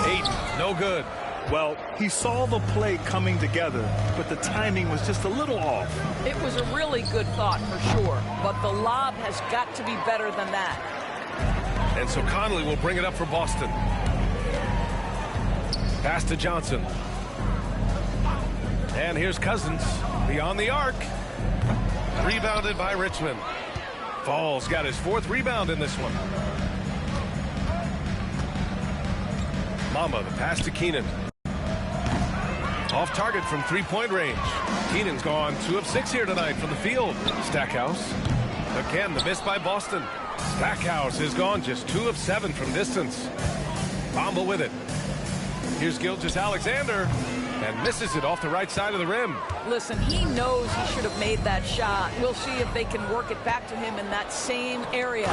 Ayton, no good. Well, he saw the play coming together, but the timing was just a little off. It was a really good thought for sure, but the lob has got to be better than that. And so Conley will bring it up for Boston. Pass to Johnson. And here's Cousins beyond the arc. Rebounded by Richmond. Falls got his fourth rebound in this one. Bamba, the pass to Keenan. Off target from three-point range. Keenan's gone 2 of 6 here tonight from the field. Stackhouse. Again, the miss by Boston. Stackhouse has gone just 2 of 7 from distance. Bamba with it. Here's Gilgeous-Alexander. And misses it off the right side of the rim. Listen, he knows he should have made that shot. We'll see if they can work it back to him in that same area.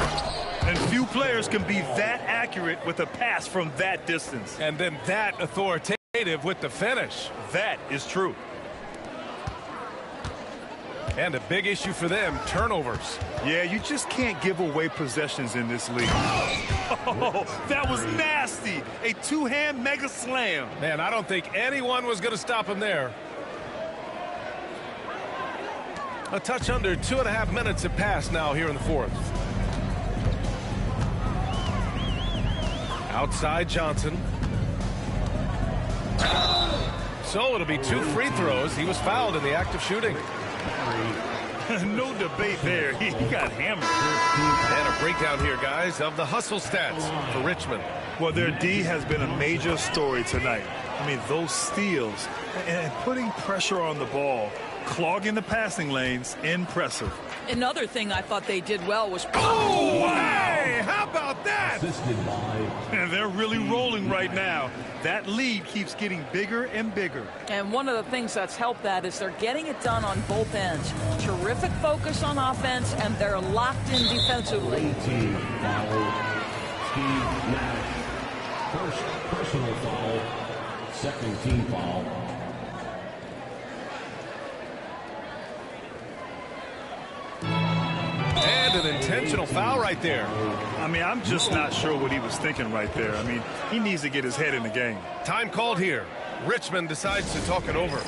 And few players can be that accurate with a pass from that distance. And then that authoritative with the finish. That is true. And a big issue for them, turnovers. Yeah, you just can't give away possessions in this league. Oh, that was nasty. A two-hand mega slam. Man, I don't think anyone was going to stop him there. A touch under 2.5 minutes have passed now here in the fourth. Outside Johnson. So it'll be 2 free throws. He was fouled in the act of shooting. No debate there. He got hammered. And a breakdown here, guys, of the hustle stats for Richmond. Well, their D has been a major story tonight. I mean, those steals and putting pressure on the ball, clogging the passing lanes, impressive. Another thing I thought they did well was... Oh, hey, how about that? And they're really rolling right now. That lead keeps getting bigger and bigger. And one of the things that's helped that is they're getting it done on both ends. Terrific focus on offense, and they're locked in defensively. Steve Nash. First personal foul. Second team foul. And an intentional foul right there. I mean, I'm just not sure what he was thinking right there. I mean, he needs to get his head in the game. Time called here. Richmond decides to talk it over.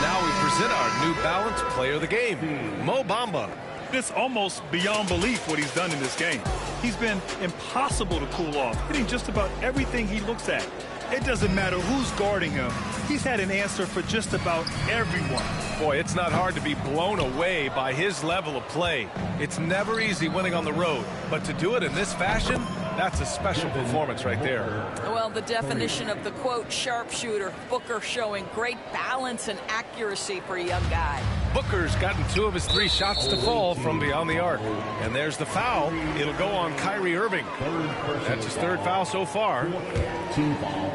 Now we present our New Balance Player of the Game, Mo Bamba. It's almost beyond belief what he's done in this game. He's been impossible to cool off, hitting just about everything he looks at. It doesn't matter who's guarding him. He's had an answer for just about everyone. Boy, it's not hard to be blown away by his level of play. It's never easy winning on the road, but to do it in this fashion, that's a special performance right there. Well, the definition of the quote sharpshooter, Booker showing great balance and accuracy for a young guy. Booker's gotten 2 of his 3 shots to fall from beyond the arc. And there's the foul. It'll go on Kyrie Irving. That's his 3rd foul so far. Team foul.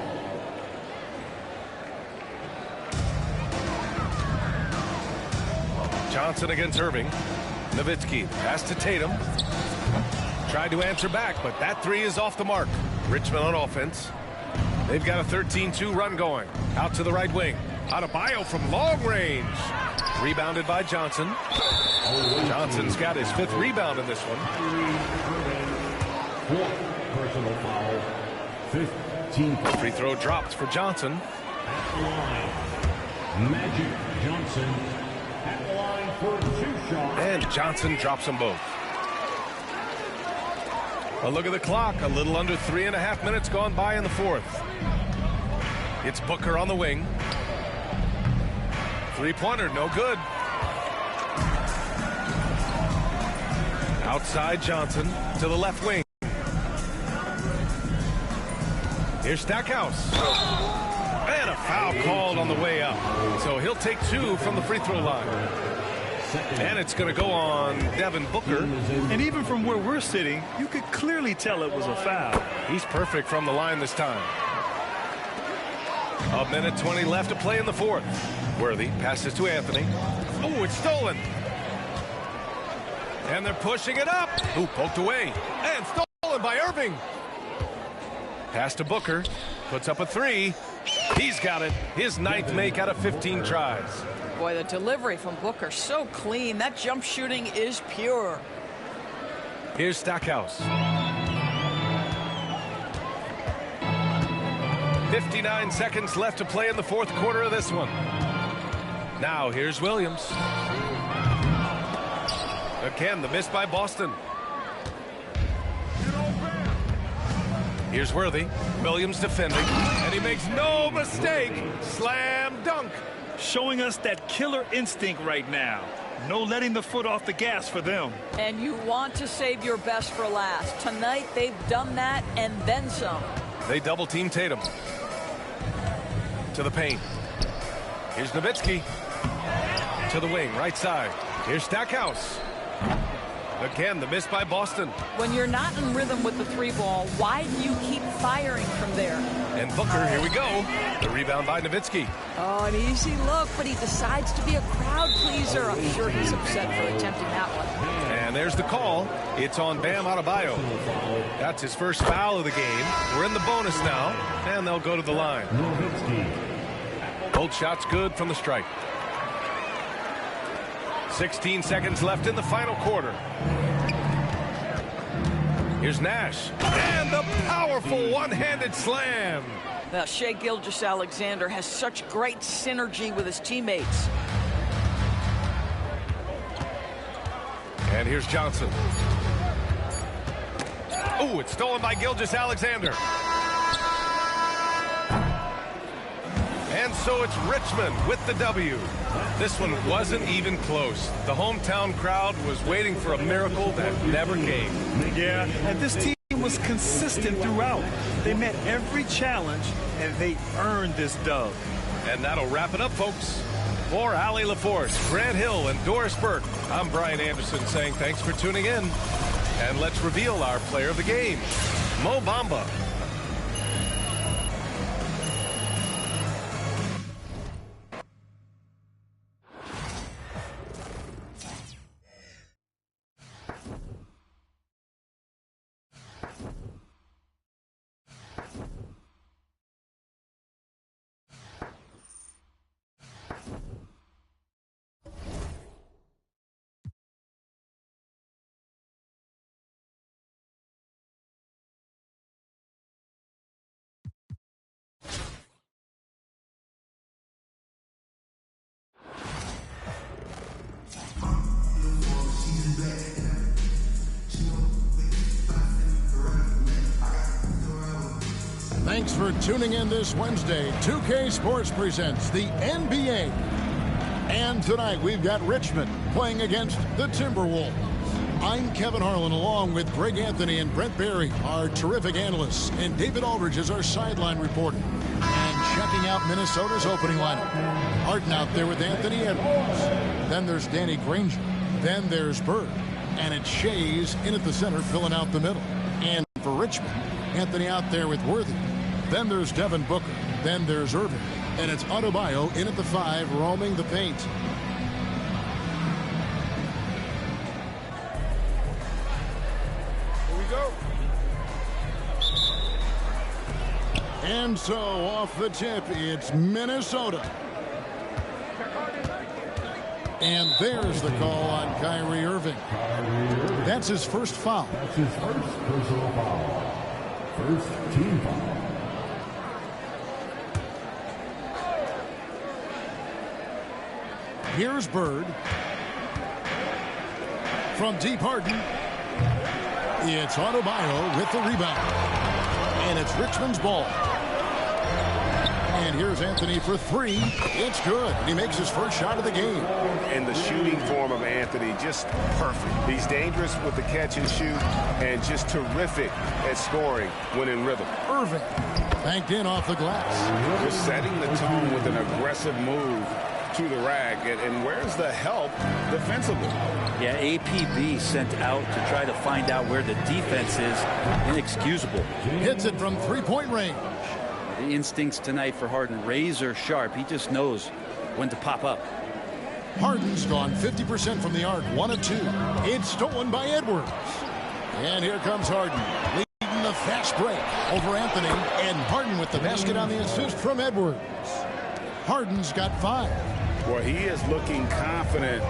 Johnson against Irving. Nowitzki pass to Tatum. Tried to answer back, but that three is off the mark. Richmond on offense. They've got a 13-2 run going. Out to the right wing. Adebayo from long range. Rebounded by Johnson. Johnson's got his 5th rebound in this one. 4th personal foul. 15. Free throw dropped for Johnson. At the line, Magic Johnson. At the line for 2 shots. And Johnson drops them both. A look at the clock. A little under 3.5 minutes gone by in the 4th. It's Booker on the wing. Three-pointer, no good. Outside Johnson to the left wing. Here's Stackhouse. And a foul called on the way up. So he'll take 2 from the free throw line. And it's going to go on Devin Booker. And even from where we're sitting, you could clearly tell it was a foul. He's perfect from the line this time. 1:20 left to play in the 4th. Worthy passes to Anthony. Oh, it's stolen. And they're pushing it up. Ooh, poked away. And stolen by Irving. Pass to Booker. Puts up a 3. He's got it. His 9th make out of 15 tries. Boy, the delivery from Booker so clean. That jump shooting is pure. Here's Stackhouse. 59 seconds left to play in the 4th quarter of this one. Now here's Williams. Again, the miss by Boston. Here's Worthy. Williams defending. And he makes no mistake. Slam dunk. Showing us that killer instinct right now. No letting the foot off the gas for them. And you want to save your best for last. Tonight, they've done that and then some. They double-team Tatum. To the paint. Here's Nowitzki. To the wing, right side. Here's Stackhouse. Again, the miss by Boston. When you're not in rhythm with the 3-ball, why do you keep firing from there? And Booker, here we go. The rebound by Nowitzki. Oh, an easy look, but he decides to be a crowd pleaser. I'm sure he's upset for attempting that one. And there's the call. It's on Bam Adebayo. That's his first foul of the game. We're in the bonus now, and they'll go to the line. Both shots good from the strike. 16 seconds left in the final quarter. Here's Nash. And the powerful one-handed slam. Now, Shai Gilgeous-Alexander has such great synergy with his teammates. And here's Johnson. Oh, it's stolen by Gilgeous-Alexander. And so it's Richmond with the W. This one wasn't even close. The hometown crowd was waiting for a miracle that never came. Yeah, and this team was consistent throughout. They met every challenge, and they earned this dub. And that'll wrap it up, folks. For Allie LaForce, Grant Hill, and Doris Burke, I'm Brian Anderson saying thanks for tuning in. And let's reveal our player of the game, Mo Bamba. Thanks for tuning in this Wednesday. 2K Sports presents the NBA. And tonight we've got Richmond playing against the Timberwolves. I'm Kevin Harlan along with Greg Anthony and Brent Barry, our terrific analysts, and David Aldridge is our sideline reporter. And checking out Minnesota's opening lineup. Harden out there with Anthony Edwards. Then there's Danny Granger. Then there's Bird. And it's Shai's in at the center filling out the middle. And for Richmond, Anthony out there with Worthy. Then there's Devin Booker. Then there's Irving. And it's Adebayo in at the 5, roaming the paint. go. And so off the tip, it's Minnesota. And there's the call on Kyrie Irving. That's his first foul. That's his first personal foul. First team foul. Here's Bird. From deep, Harden. It's Adebayo with the rebound. And it's Richmond's ball. And here's Anthony for three. It's good. And he makes his first shot of the game. And the shooting form of Anthony, just perfect. He's dangerous with the catch and shoot and just terrific at scoring when in rhythm. Irving banked in off the glass. Just setting the tone with an aggressive move to the rack. And where's the help defensively? Yeah, APB sent out to try to find out where the defense is. Inexcusable. Hits it from three-point range. The instincts tonight for Harden, razor sharp. He just knows when to pop up. Harden's gone 50% from the arc, 1 of 2. It's stolen by Edwards. And here comes Harden, leading the fast break over Anthony. And Harden with the basket on the assist from Edwards. Harden's got 5. Well, he is looking confident.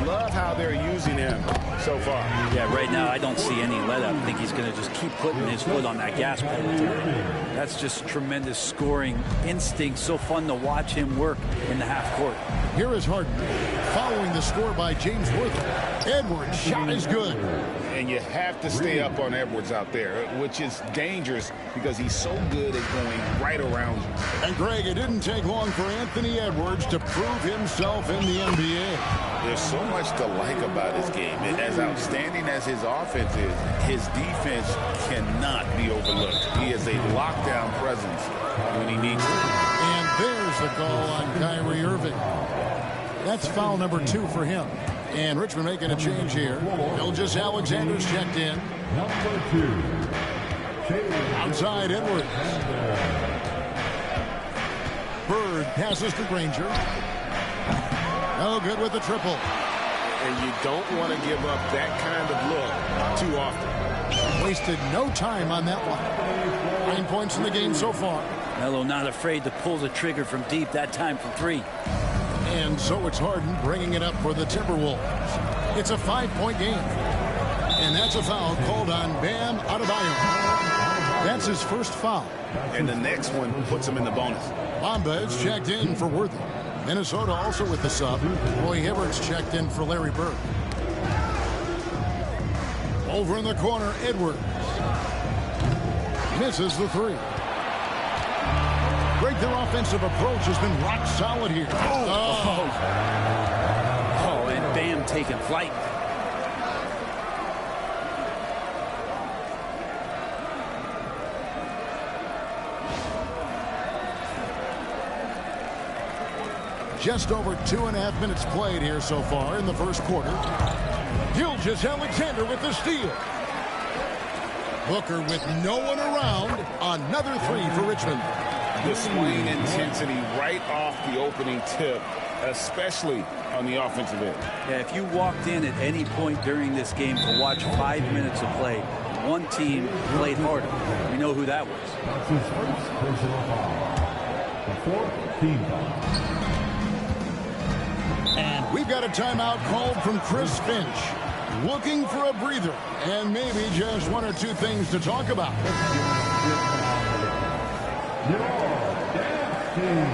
Love how they're using him so far. Yeah, right now I don't see any let up. I think he's going to just keep putting his foot on that gas pedal. That's just tremendous scoring instinct. So fun to watch him work in the half court. Here is Harden following the score by James Worthy. Edwards' shot is good. And you have to stay up on Edwards out there, which is dangerous because he's so good at going right around you. And Greg, it didn't take long for Anthony Edwards to prove himself in the NBA. There's so much to like about his game. And as outstanding as his offense is, his defense cannot be overlooked. He is a lockdown presence when he needs to. And there's the call on Kyrie Irving. That's foul number 2 for him. And Richmond making a change here. Ilgis Alexander's checked in. Number 2. Outside Edwards. Bird passes to Granger. No good with the triple. And you don't want to give up that kind of look too often. Wasted no time on that one. 9 points in the game so far. Melo not afraid to pull the trigger from deep, that time from 3. And so it's Harden bringing it up for the Timberwolves. It's a 5-point game. And that's a foul called on Bam Adebayo. That's his first foul. And the next one puts him in the bonus. Bamba is checked in for Worthy. Minnesota also with the sub. Roy Hibbert's checked in for Larry Bird. Over in the corner, Edwards. Misses the 3. Greg, their offensive approach has been rock solid here. Oh, and Bam taking flight. Just over 2.5 minutes played here so far in the first quarter. Ilgis Alexander with the steal. Booker with no one around. Another 3 for Richmond. The swing intensity right off the opening tip, especially on the offensive end. Yeah, if you walked in at any point during this game to watch 5 minutes of play, one team played harder. We know who that was. That's his first personal foul. The 4th team foul. And we've got a timeout called from Chris Finch. Looking for a breather and maybe just 1 or 2 things to talk about. Your dance team.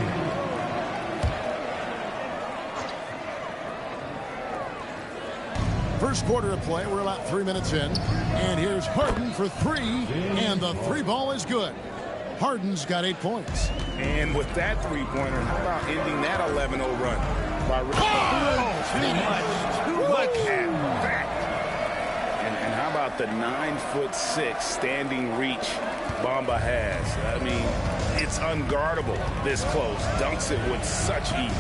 First quarter of play, we're about 3 minutes in. And here's Harden for 3, and the 3 ball is good. Harden's got 8 points. And with that 3-pointer, how about ending that 11-0 run? By too much at that. And how about the 9'6" standing reach Bamba has? I mean, it's unguardable this close. Dunks it with such ease.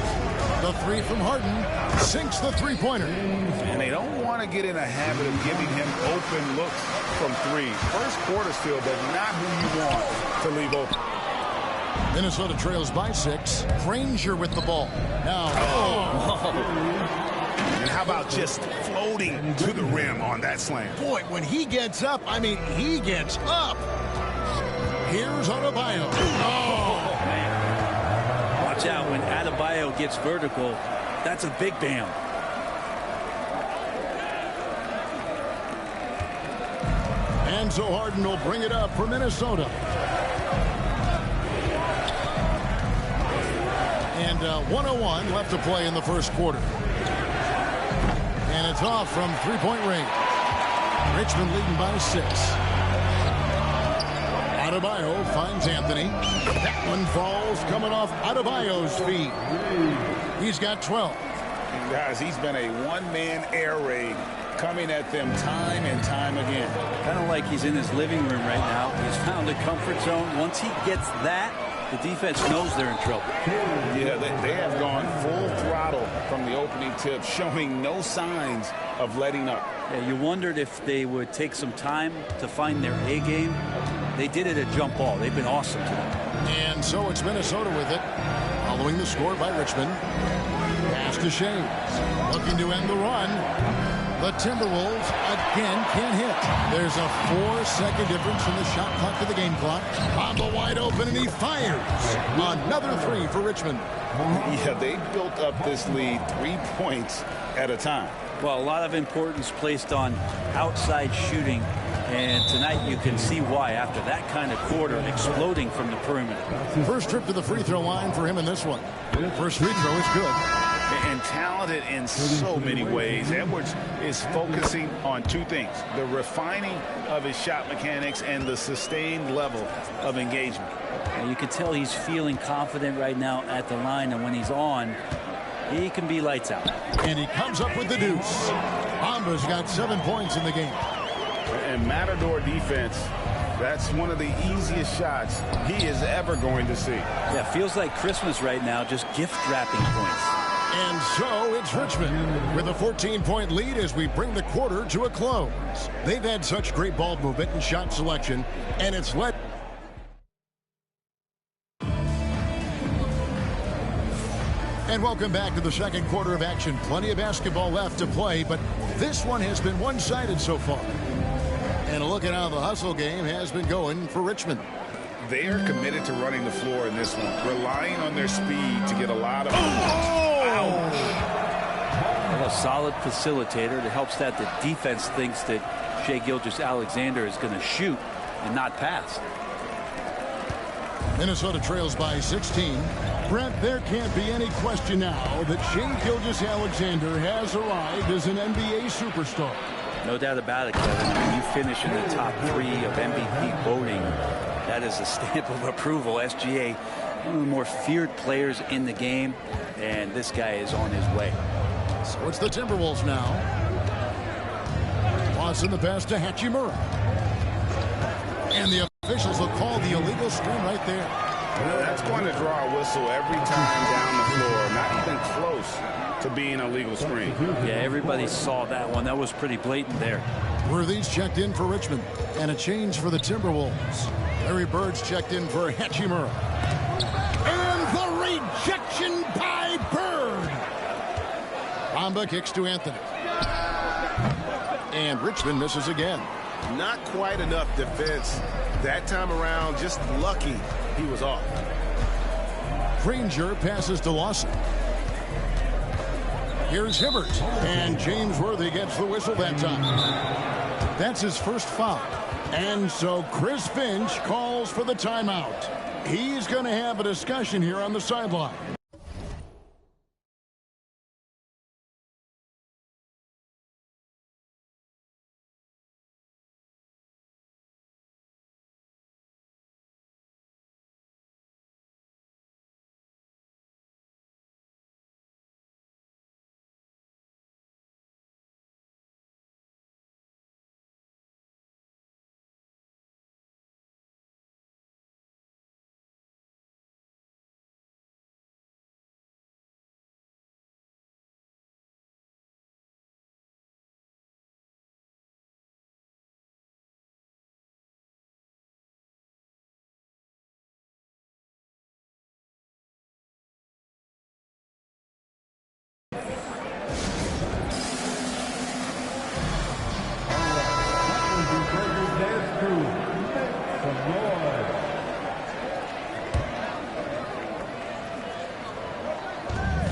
The 3 from Harden sinks the 3-pointer. And they don't want to get in a habit of giving him open looks from 3. First quarter still, but not who you want to leave open. Minnesota trails by 6. Granger with the ball. Now, And how about just floating floating to the rim on that slam. Boy, when he gets up, I mean, he gets up. Here's Adebayo. Oh, man. Watch out when Adebayo gets vertical. That's a big bam. And so Harden will bring it up for Minnesota. And 1:01 left to play in the first quarter. And it's off from three-point range. Richmond leading by 6. Adebayo finds Anthony. That one falls coming off Adebayo's feet. He's got 12. And guys, he's been a one-man air raid coming at them time and time again. Kind of like he's in his living room right now. He's found a comfort zone. Once he gets that, the defense knows they're in trouble. Yeah, they have gone full throttle from the opening tip, showing no signs of letting up. Yeah, you wondered if they would take some time to find their A game. They did it at jump ball. They've been awesome today. And so it's Minnesota with it, following the score by Richmond. Pass to Shames, looking to end the run. The Timberwolves again can't hit. There's a 4-second difference from the shot clock to the game clock. Bamba wide open, and he fires. Another 3 for Richmond. Yeah, they built up this lead 3 points at a time. Well, a lot of importance placed on outside shooting. And tonight you can see why after that kind of quarter exploding from the perimeter. First trip to the free throw line for him in this one. First free throw is good. And talented in so many ways. Edwards is focusing on 2 things: the refining of his shot mechanics and the sustained level of engagement. And you can tell he's feeling confident right now at the line, and when he's on, he can be lights out. And he comes up with the deuce. Bamba's got 7 points in the game. And Matador defense, that's one of the easiest shots he is ever going to see. Yeah, feels like Christmas right now, just gift wrapping points. And so it's Richmond with a 14-point lead as we bring the quarter to a close. They've had such great ball movement and shot selection, and it's led. And welcome back to the second quarter of action. Plenty of basketball left to play, but this one has been one-sided so far. And a look at how the hustle game has been going for Richmond. They are committed to running the floor in this one, relying on their speed to get a lot of... Well, a solid facilitator that helps that the defense thinks that Shai Gilgeous-Alexander is going to shoot and not pass. Minnesota trails by 16. Brent, there can't be any question now that Shai Gilgeous-Alexander has arrived as an NBA superstar. No doubt about it, Kevin. When you finish in the top 3 of MVP voting, that is a stamp of approval. SGA, one of the more feared players in the game, and this guy is on his way. So it's the Timberwolves now. Watson the pass to Hachimura. And the officials will call the illegal screen right there. That's going to draw a whistle every time down the floor. Not even close to being a legal screen. Yeah, everybody saw that one. That was pretty blatant there. Worthy's checked in for Richmond. And a change for the Timberwolves. Larry Bird's checked in for Hachimura. And the rejection by Bird. Bamba kicks to Anthony. And Richmond misses again. Not quite enough defense that time around. Just lucky he was off. Granger passes to Lawson. Here's Hibbert. And James Worthy gets the whistle that time. That's his first foul. And so Chris Finch calls for the timeout. He's going to have a discussion here on the sideline.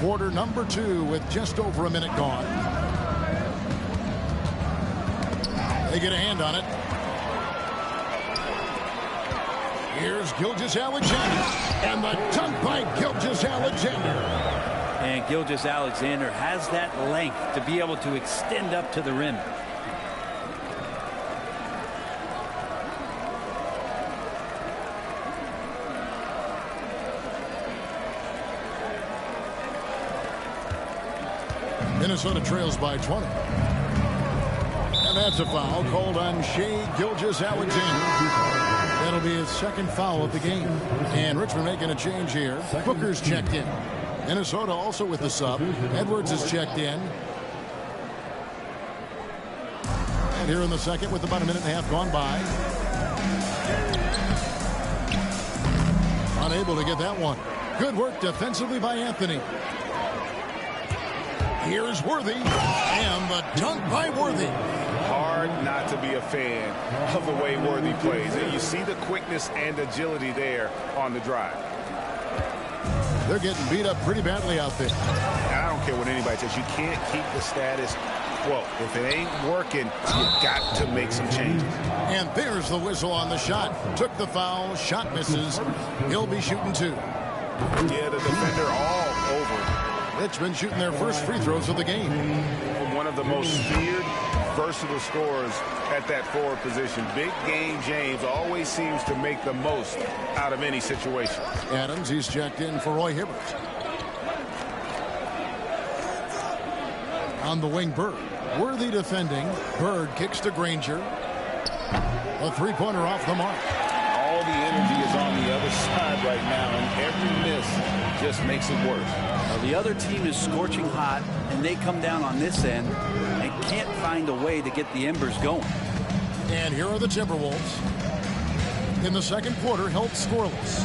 Quarter number 2 with just over a minute gone. They get a hand on it. Here's Gilgeous-Alexander. And the dunk by Gilgeous-Alexander. And Gilgeous-Alexander has that length to be able to extend up to the rim. Minnesota trails by 20. And that's a foul called on Shai Gilgeous-Alexander. That'll be his second foul of the game. And Richmond making a change here. Booker's checked in. Minnesota also with the sub. Edwards is checked in. And here in the second with about a minute and a half gone by. Unable to get that one. Good work defensively by Anthony. Here's Worthy, and the dunk by Worthy. Hard not to be a fan of the way Worthy plays. And you see the quickness and agility there on the drive. They're getting beat up pretty badly out there. And I don't care what anybody says. You can't keep the status quo. If it ain't working, you've got to make some changes. And there's the whistle on the shot. Took the foul, shot misses. He'll be shooting 2. Yeah, the defender all over. Richmond shooting their first free throws of the game. One of the most feared, versatile scorers at that forward position. Big game James always seems to make the most out of any situation. Adams, he's checked in for Roy Hibbert. On the wing, Bird. Worthy defending. Bird kicks to Granger. A three-pointer off the mark. All the energy is on the other side right now, and every miss just makes it worse. Well, the other team is scorching hot, and they come down on this end and can't find a way to get the embers going. And here are the Timberwolves. In the second quarter, held scoreless.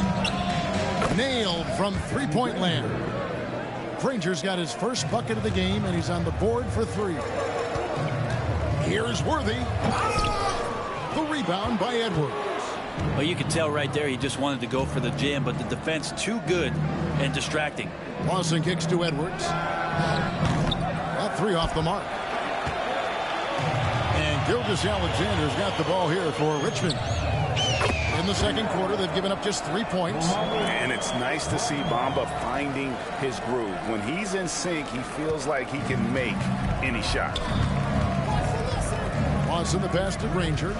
Nailed from three-point land. Granger's got his first bucket of the game, and he's on the board for 3. Here's Worthy. The rebound by Edwards. Well, you can tell right there he just wanted to go for the jam, but the defense too good and distracting. Lawson kicks to Edwards. That 3 off the mark. And Gilgeous-Alexander's got the ball here for Richmond. In the second quarter, they've given up just 3 points. And it's nice to see Bamba finding his groove. When he's in sync, he feels like he can make any shot. Lawson the pass to Granger.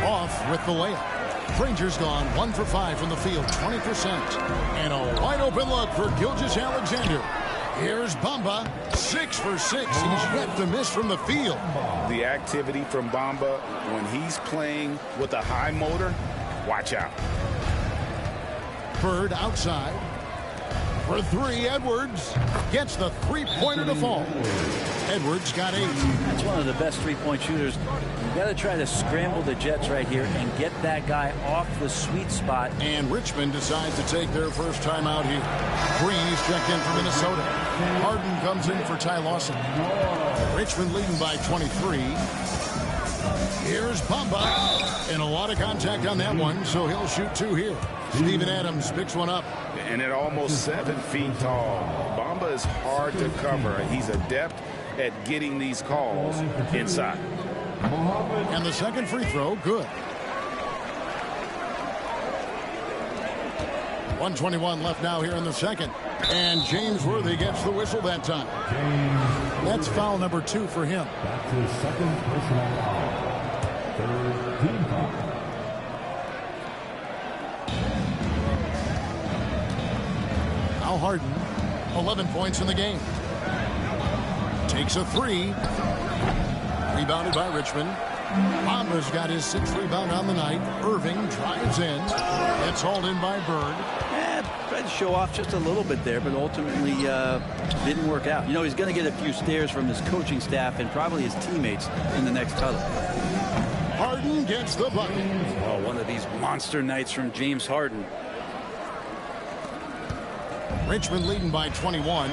Off with the layup. Granger's gone 1 for 5 from the field, 20%. And a wide open look for Gilgeous-Alexander. Here's Bamba, 6 for 6. He's yet to miss from the field. The activity from Bamba when he's playing with a high motor, watch out. Bird outside. For 3, Edwards gets the three-pointer to fall. Edwards got 8. That's one of the best three-point shooters. You got to try to scramble the Jets right here and get that guy off the sweet spot. And Richmond decides to take their first time out here. Green is checked in for Minnesota. Harden comes in for Ty Lawson. Richmond leading by 23. Here's Bamba. And a lot of contact on that one, so he'll shoot 2 here. Steven Adams picks one up. And at almost 7 feet tall, Bamba is hard to cover. He's adept at getting these calls inside. And the second free throw, good. 1:21 left now here in the second. And James Worthy gets the whistle that time. That's foul number 2 for him. That's his second personal foul. Third team foul. Now Harden, 11 points in the game. Takes a 3. Rebounded by Richmond. Bamba's got his 6th rebound on the night. Irving drives in. It's hauled in by Bird. Tried to show off just a little bit there, but ultimately didn't work out. You know, he's going to get a few stares from his coaching staff and probably his teammates in the next huddle. Harden gets the bucket. Oh, one of these monster nights from James Harden. Richmond leading by 21.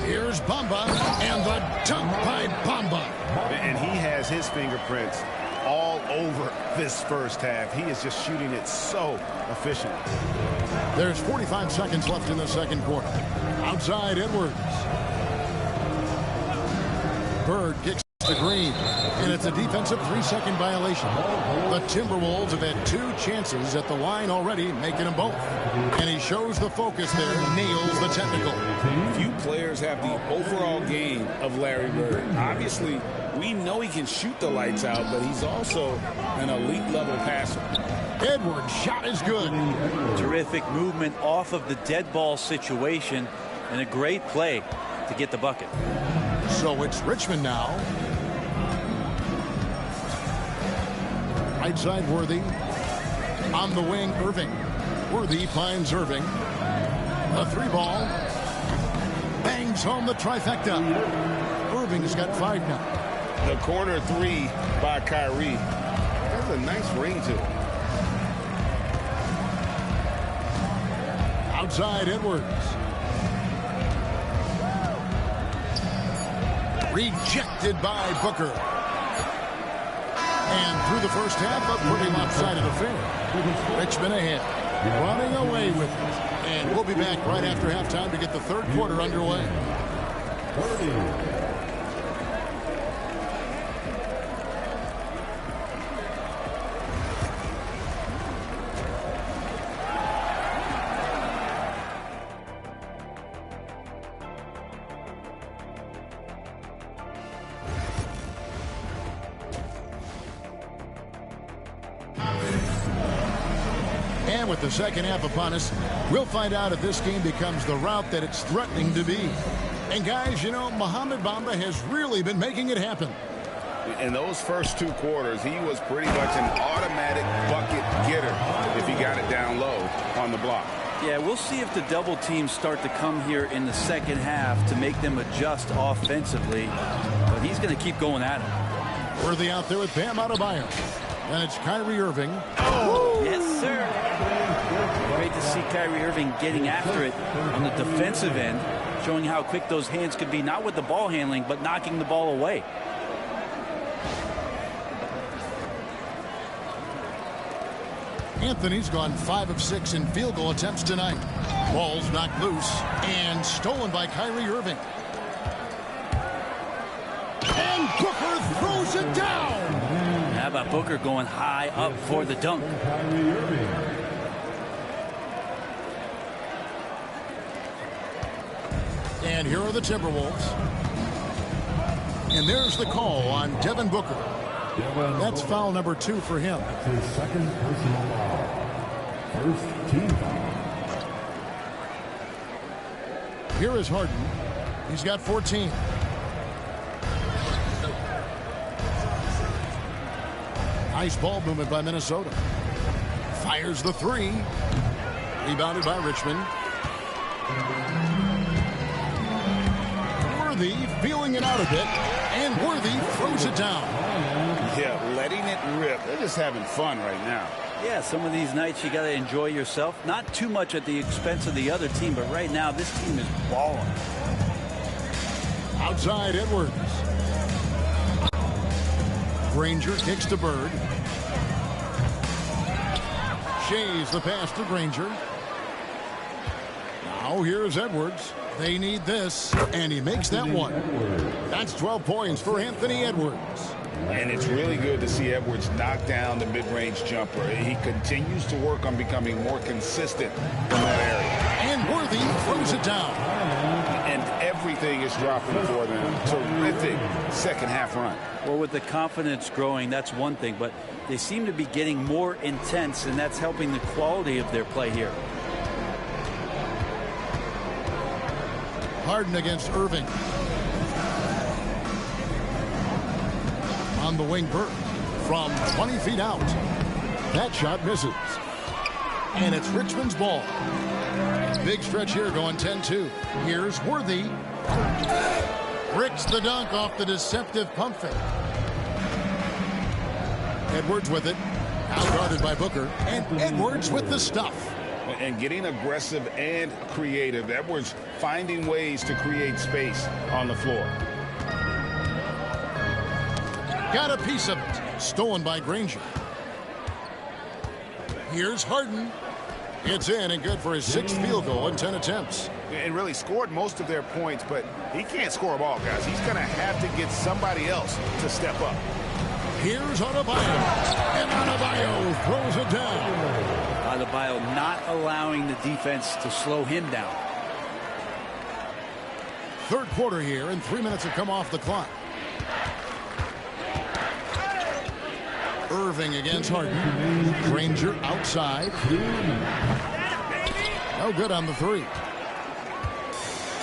Here's Bamba, and the dunk by Bamba. And he has his fingerprints all over this first half. He is just shooting it so efficient. There's 45 seconds left in the second quarter. Outside Edwards. Bird kicks to Green, and it's a defensive 3-second violation. The Timberwolves have had 2 chances at the line already, making them both. And he shows the focus there, nails the technical. Few players have the overall game of Larry Bird. Obviously, we know he can shoot the lights out, but he's also an elite level passer. Edwards' shot is good. Terrific movement off of the dead ball situation, and a great play to get the bucket. So it's Richmond now. Right side Worthy. On the wing, Irving. Worthy finds Irving. A 3-ball. Bangs home the trifecta. Irving has got 5 now. The corner 3 by Kyrie. That's a nice ring to it. Outside Edwards. Rejected by Booker. And through the first half, a pretty lopsided affair. Richmond ahead, running away with it. And we'll be back right after halftime to get the third quarter underway. And with the second half upon us, we'll find out if this game becomes the route that it's threatening to be. And guys, you know, Mohamed Bamba has really been making it happen. In those first 2 quarters, he was pretty much an automatic bucket getter if he got it down low on the block. Yeah, we'll see if the double teams start to come here in the second half to make them adjust offensively. But he's going to keep going at it. Worthy out there with Bam Adebayo. And it's Kyrie Irving. Oh, yes, sir. Great to see Kyrie Irving getting after it on the defensive end, showing how quick those hands could be, not with the ball handling, but knocking the ball away. Anthony's gone 5 of 6 in field goal attempts tonight. Ball's knocked loose and stolen by Kyrie Irving. And Booker throws it down. How about Booker going high up for the dunk? And here are the Timberwolves. And there's the call on Devin Booker. That's foul number 2 for him. That's his second personal foul. First team foul. Here is Harden. He's got 14. Nice ball movement by Minnesota. Fires the 3. Rebounded by Richmond. Worthy feeling it out a bit. And Worthy throws it down. Yeah, letting it rip. They're just having fun right now. Yeah, some of these nights you got to enjoy yourself. Not too much at the expense of the other team, but right now this team is balling. Outside Edwards. Granger kicks to Bird. Shays the pass to Granger. Now here's Edwards. They need this, and he makes that one. That's 12 points for Anthony Edwards. And it's really good to see Edwards knock down the mid-range jumper. He continues to work on becoming more consistent in that area. And Worthy throws it down. And everything is dropping for them. Terrific second half run. Well, with the confidence growing, that's one thing, but they seem to be getting more intense, and that's helping the quality of their play here. Harden against Irving. On the wing, Bird from 20 feet out. That shot misses. And it's Richmond's ball. Big stretch here going 10-2. Here's Worthy. Bricks the dunk off the deceptive pump fake. Edwards with it. Now guarded by Booker. And Edwards with the stuff. And getting aggressive and creative. Edwards finding ways to create space on the floor. Got a piece of it. Stolen by Granger. Here's Harden. It's in and good for his 6th field goal in 10 attempts. And really scored most of their points, but he can't score them all, guys. He's going to have to get somebody else to step up. Here's Adebayo. And Adebayo throws it down. Adebayo not allowing the defense to slow him down. Third quarter here, and 3 minutes have come off the clock. Irving against Harden. Granger outside. No good on the 3.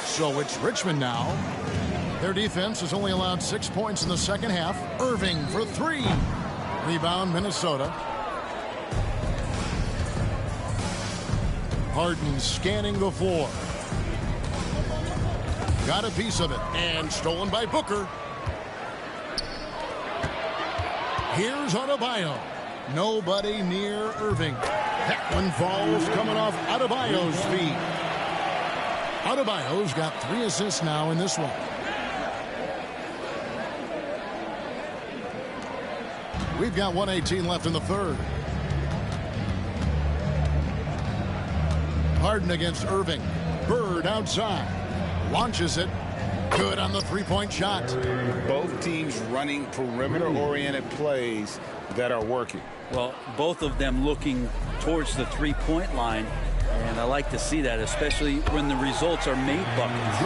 So it's Richmond now. Their defense has only allowed 6 points in the second half. Irving for 3. Rebound, Minnesota. Harden scanning the floor. Got a piece of it. And stolen by Booker. Here's Adebayo. Nobody near Irving. That one falls coming off Adebayo's feet. Adebayo's got 3 assists now in this one. We've got 1:18 left in the third. Harden against Irving. Bird outside. Launches it. Good on the 3-point shot. Both teams running perimeter-oriented plays that are working. Well, both of them looking towards the 3-point line. And I like to see that, especially when the results are made buckets.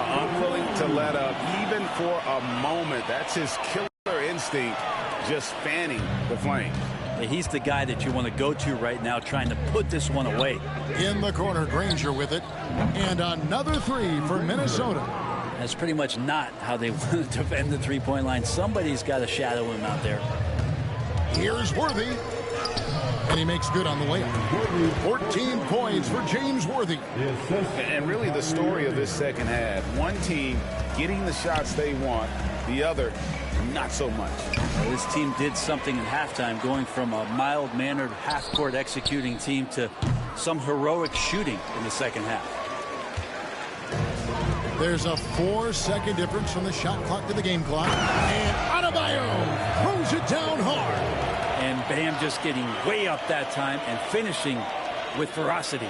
Unwilling to let up, even for a moment. That's his killer instinct, just fanning the flame. He's the guy that you want to go to right now, trying to put this one away. In the corner, Granger with it. And another 3 for Minnesota. That's pretty much not how they want to defend the 3-point line. Somebody's got to shadow him out there. Here's Worthy. And he makes good on the layup. 14 points for James Worthy. And really the story of this second half. One team getting the shots they want, the other not so much. Well, this team did something in halftime, going from a mild-mannered half-court executing team to some heroic shooting in the second half. There's a 4-second difference from the shot clock to the game clock. And Adebayo throws it down hard. And Bam just getting way up that time and finishing with ferocity.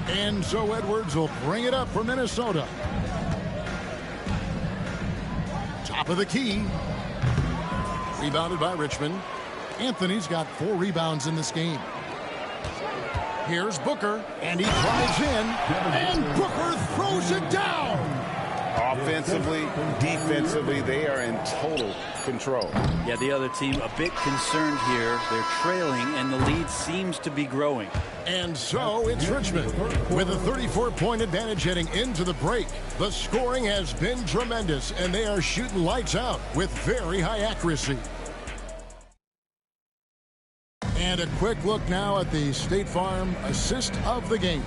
And so Edwards will bring it up for Minnesota. Top of the key. Rebounded by Richmond. Anthony's got 4 rebounds in this game. Here's Booker, and he drives in, and Booker throws it down. Offensively, defensively, they are in total control. Yeah, the other team a bit concerned here. They're trailing, and the lead seems to be growing. And so it's Richmond with a 34-point advantage heading into the break. The scoring has been tremendous, and they are shooting lights out with very high accuracy. And a quick look now at the State Farm assist of the game.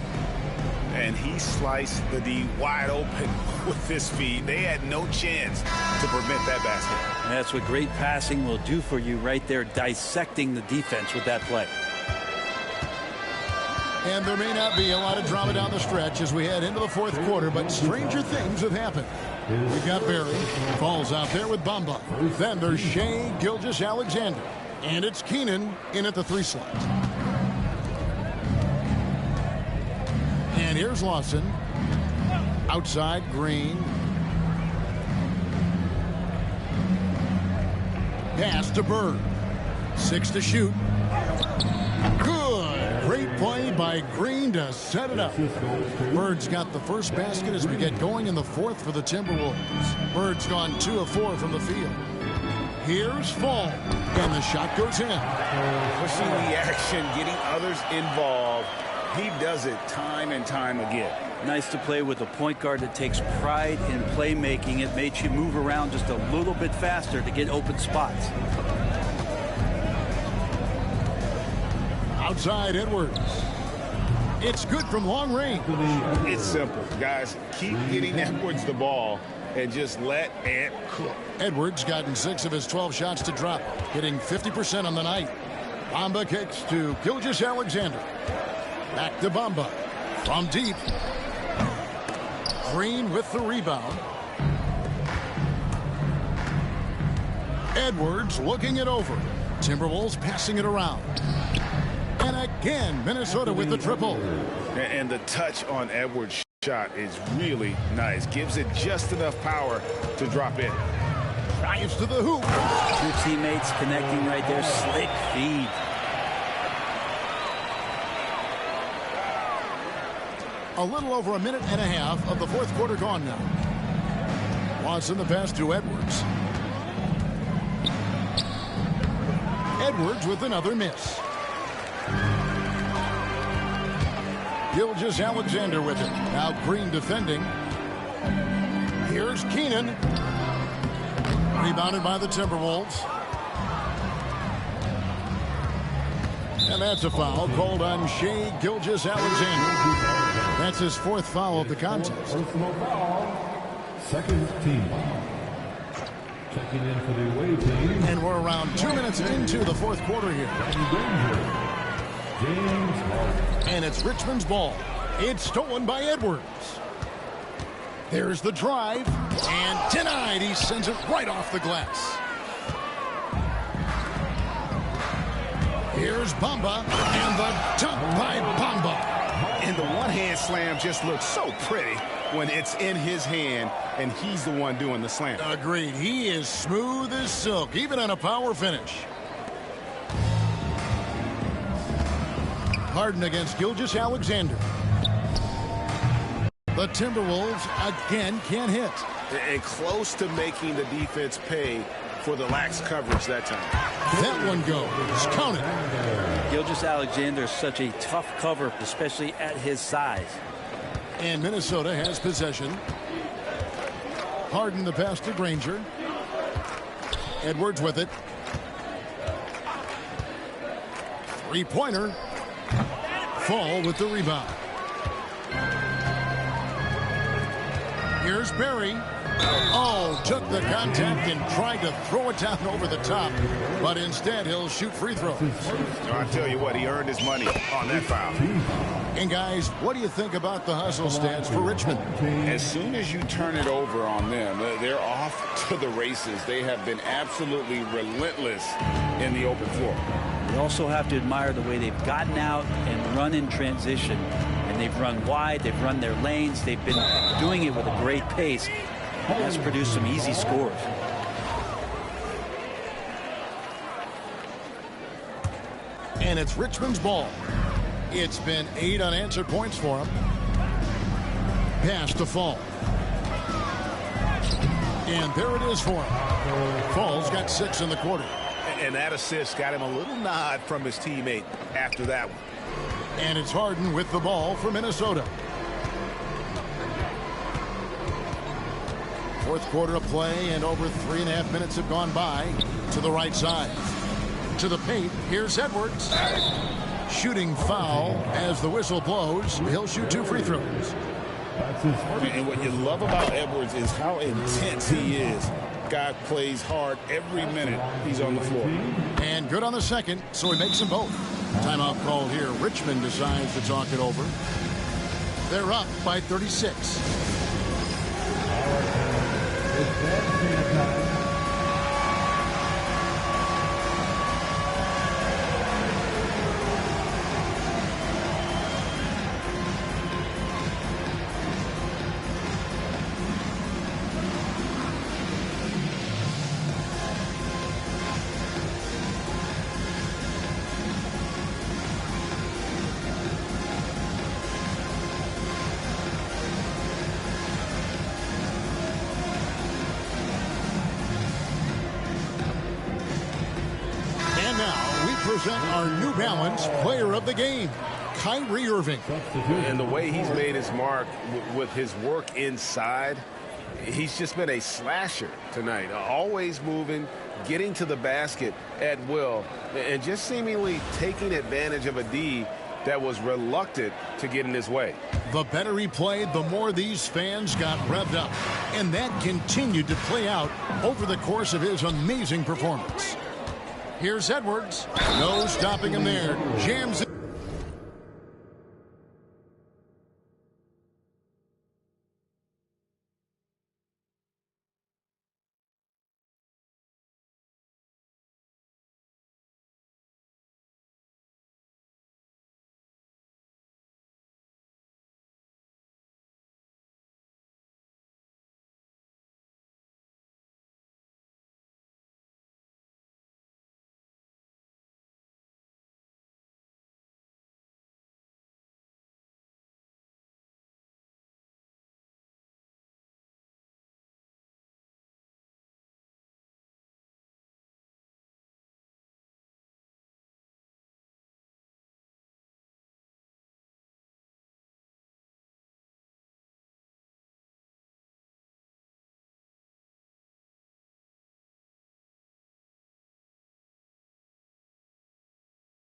And he sliced the D wide open with his feet. They had no chance to prevent that basket. And that's what great passing will do for you right there, dissecting the defense with that play. And there may not be a lot of drama down the stretch as we head into the fourth quarter, but stranger things have happened. We've got Barry, falls out there with Bamba. Then there's Shea Gilgeous-Alexander. And it's Keenan in at the 3 slot. And here's Lawson. Outside, Green. Pass to Bird. 6 to shoot. Good. Great play by Green to set it up. Bird's got the first basket as we get going in the fourth for the Timberwolves. Bird's gone 2 of 4 from the field. Here's Fall, and the shot goes in. Pushing the action, getting others involved. He does it time and time again. Nice to play with a point guard that takes pride in playmaking. It makes you move around just a little bit faster to get open spots. Outside Edwards. It's good from long range. It's simple, guys. Keep getting Edwards the ball and just let Ant cook. Edwards gotten 6 of his 12 shots to drop, hitting 50% on the night. Bamba kicks to Gilgeous-Alexander. Back to Bamba. From deep. Green with the rebound. Edwards looking it over. Timberwolves passing it around. And again, Minnesota with the triple. And the touch on Edwards' shot is really nice. Gives it just enough power to drop in. Drives to the hoop. Two teammates connecting right there. Slick feed. A little over a minute and a half of the fourth quarter gone now. Wants in the pass to Edwards. Edwards with another miss. Gilgeous-Alexander with it. Now Green defending. Here's Keenan. Rebounded by the Timberwolves. And that's a foul called on Shai Gilgeous-Alexander. That's his fourth foul of the contest. Personal foul. Second team foul. Checking in for the away team. And we're around 2 minutes into the fourth quarter here. James Harden. And it's Richmond's ball. It's stolen by Edwards. There's the drive. And denied. He sends it right off the glass. Here's Bamba. And the dunk by Bamba. And the one-hand slam just looks so pretty when it's in his hand and he's the one doing the slam. Agreed. He is smooth as silk, even on a power finish. Harden against Gilgeous-Alexander. The Timberwolves again can't hit. And close to making the defense pay for the lax coverage that time. That one goes. Count it. Gilgeous-Alexander is such a tough cover, especially at his size. And Minnesota has possession. Harden the pass to Granger. Edwards with it. Three-pointer. Fall with the rebound. Here's Barry. Oh, took the contact and tried to throw it down over the top. But instead, he'll shoot free throws. I tell you what, he earned his money on that foul. And guys, what do you think about the hustle stats for Richmond? As soon as you turn it over on them, they're off to the races. They have been absolutely relentless in the open floor. You also have to admire the way they've gotten out and run in transition. And they've run wide, they've run their lanes, they've been doing it with a great pace. And that's produced some easy scores. And it's Richmond's ball. It's been 8 unanswered points for him. Pass to Fall. And there it is for him. Fall's got 6 in the quarter. And that assist got him a little nod from his teammate after that one. And it's Harden with the ball for Minnesota. Fourth quarter of play, and over 3.5 minutes have gone by. To the right side. To the paint. Here's Edwards. Shooting foul as the whistle blows. He'll shoot 2 free throws. And what you love about Edwards is how intense he is. Guy plays hard every minute he's on the floor. And good on the second, so he makes them both. Timeout called here. Richmond decides to talk it over. They're up by 36. Present our New Balance Player of the Game, Kyrie Irving. And the way he's made his mark with his work inside, he's just been a slasher tonight. Always moving, getting to the basket at will, and just seemingly taking advantage of a D that was reluctant to get in his way. The better he played, the more these fans got revved up. And that continued to play out over the course of his amazing performance. Here's Edwards. No stopping him there. Jams it.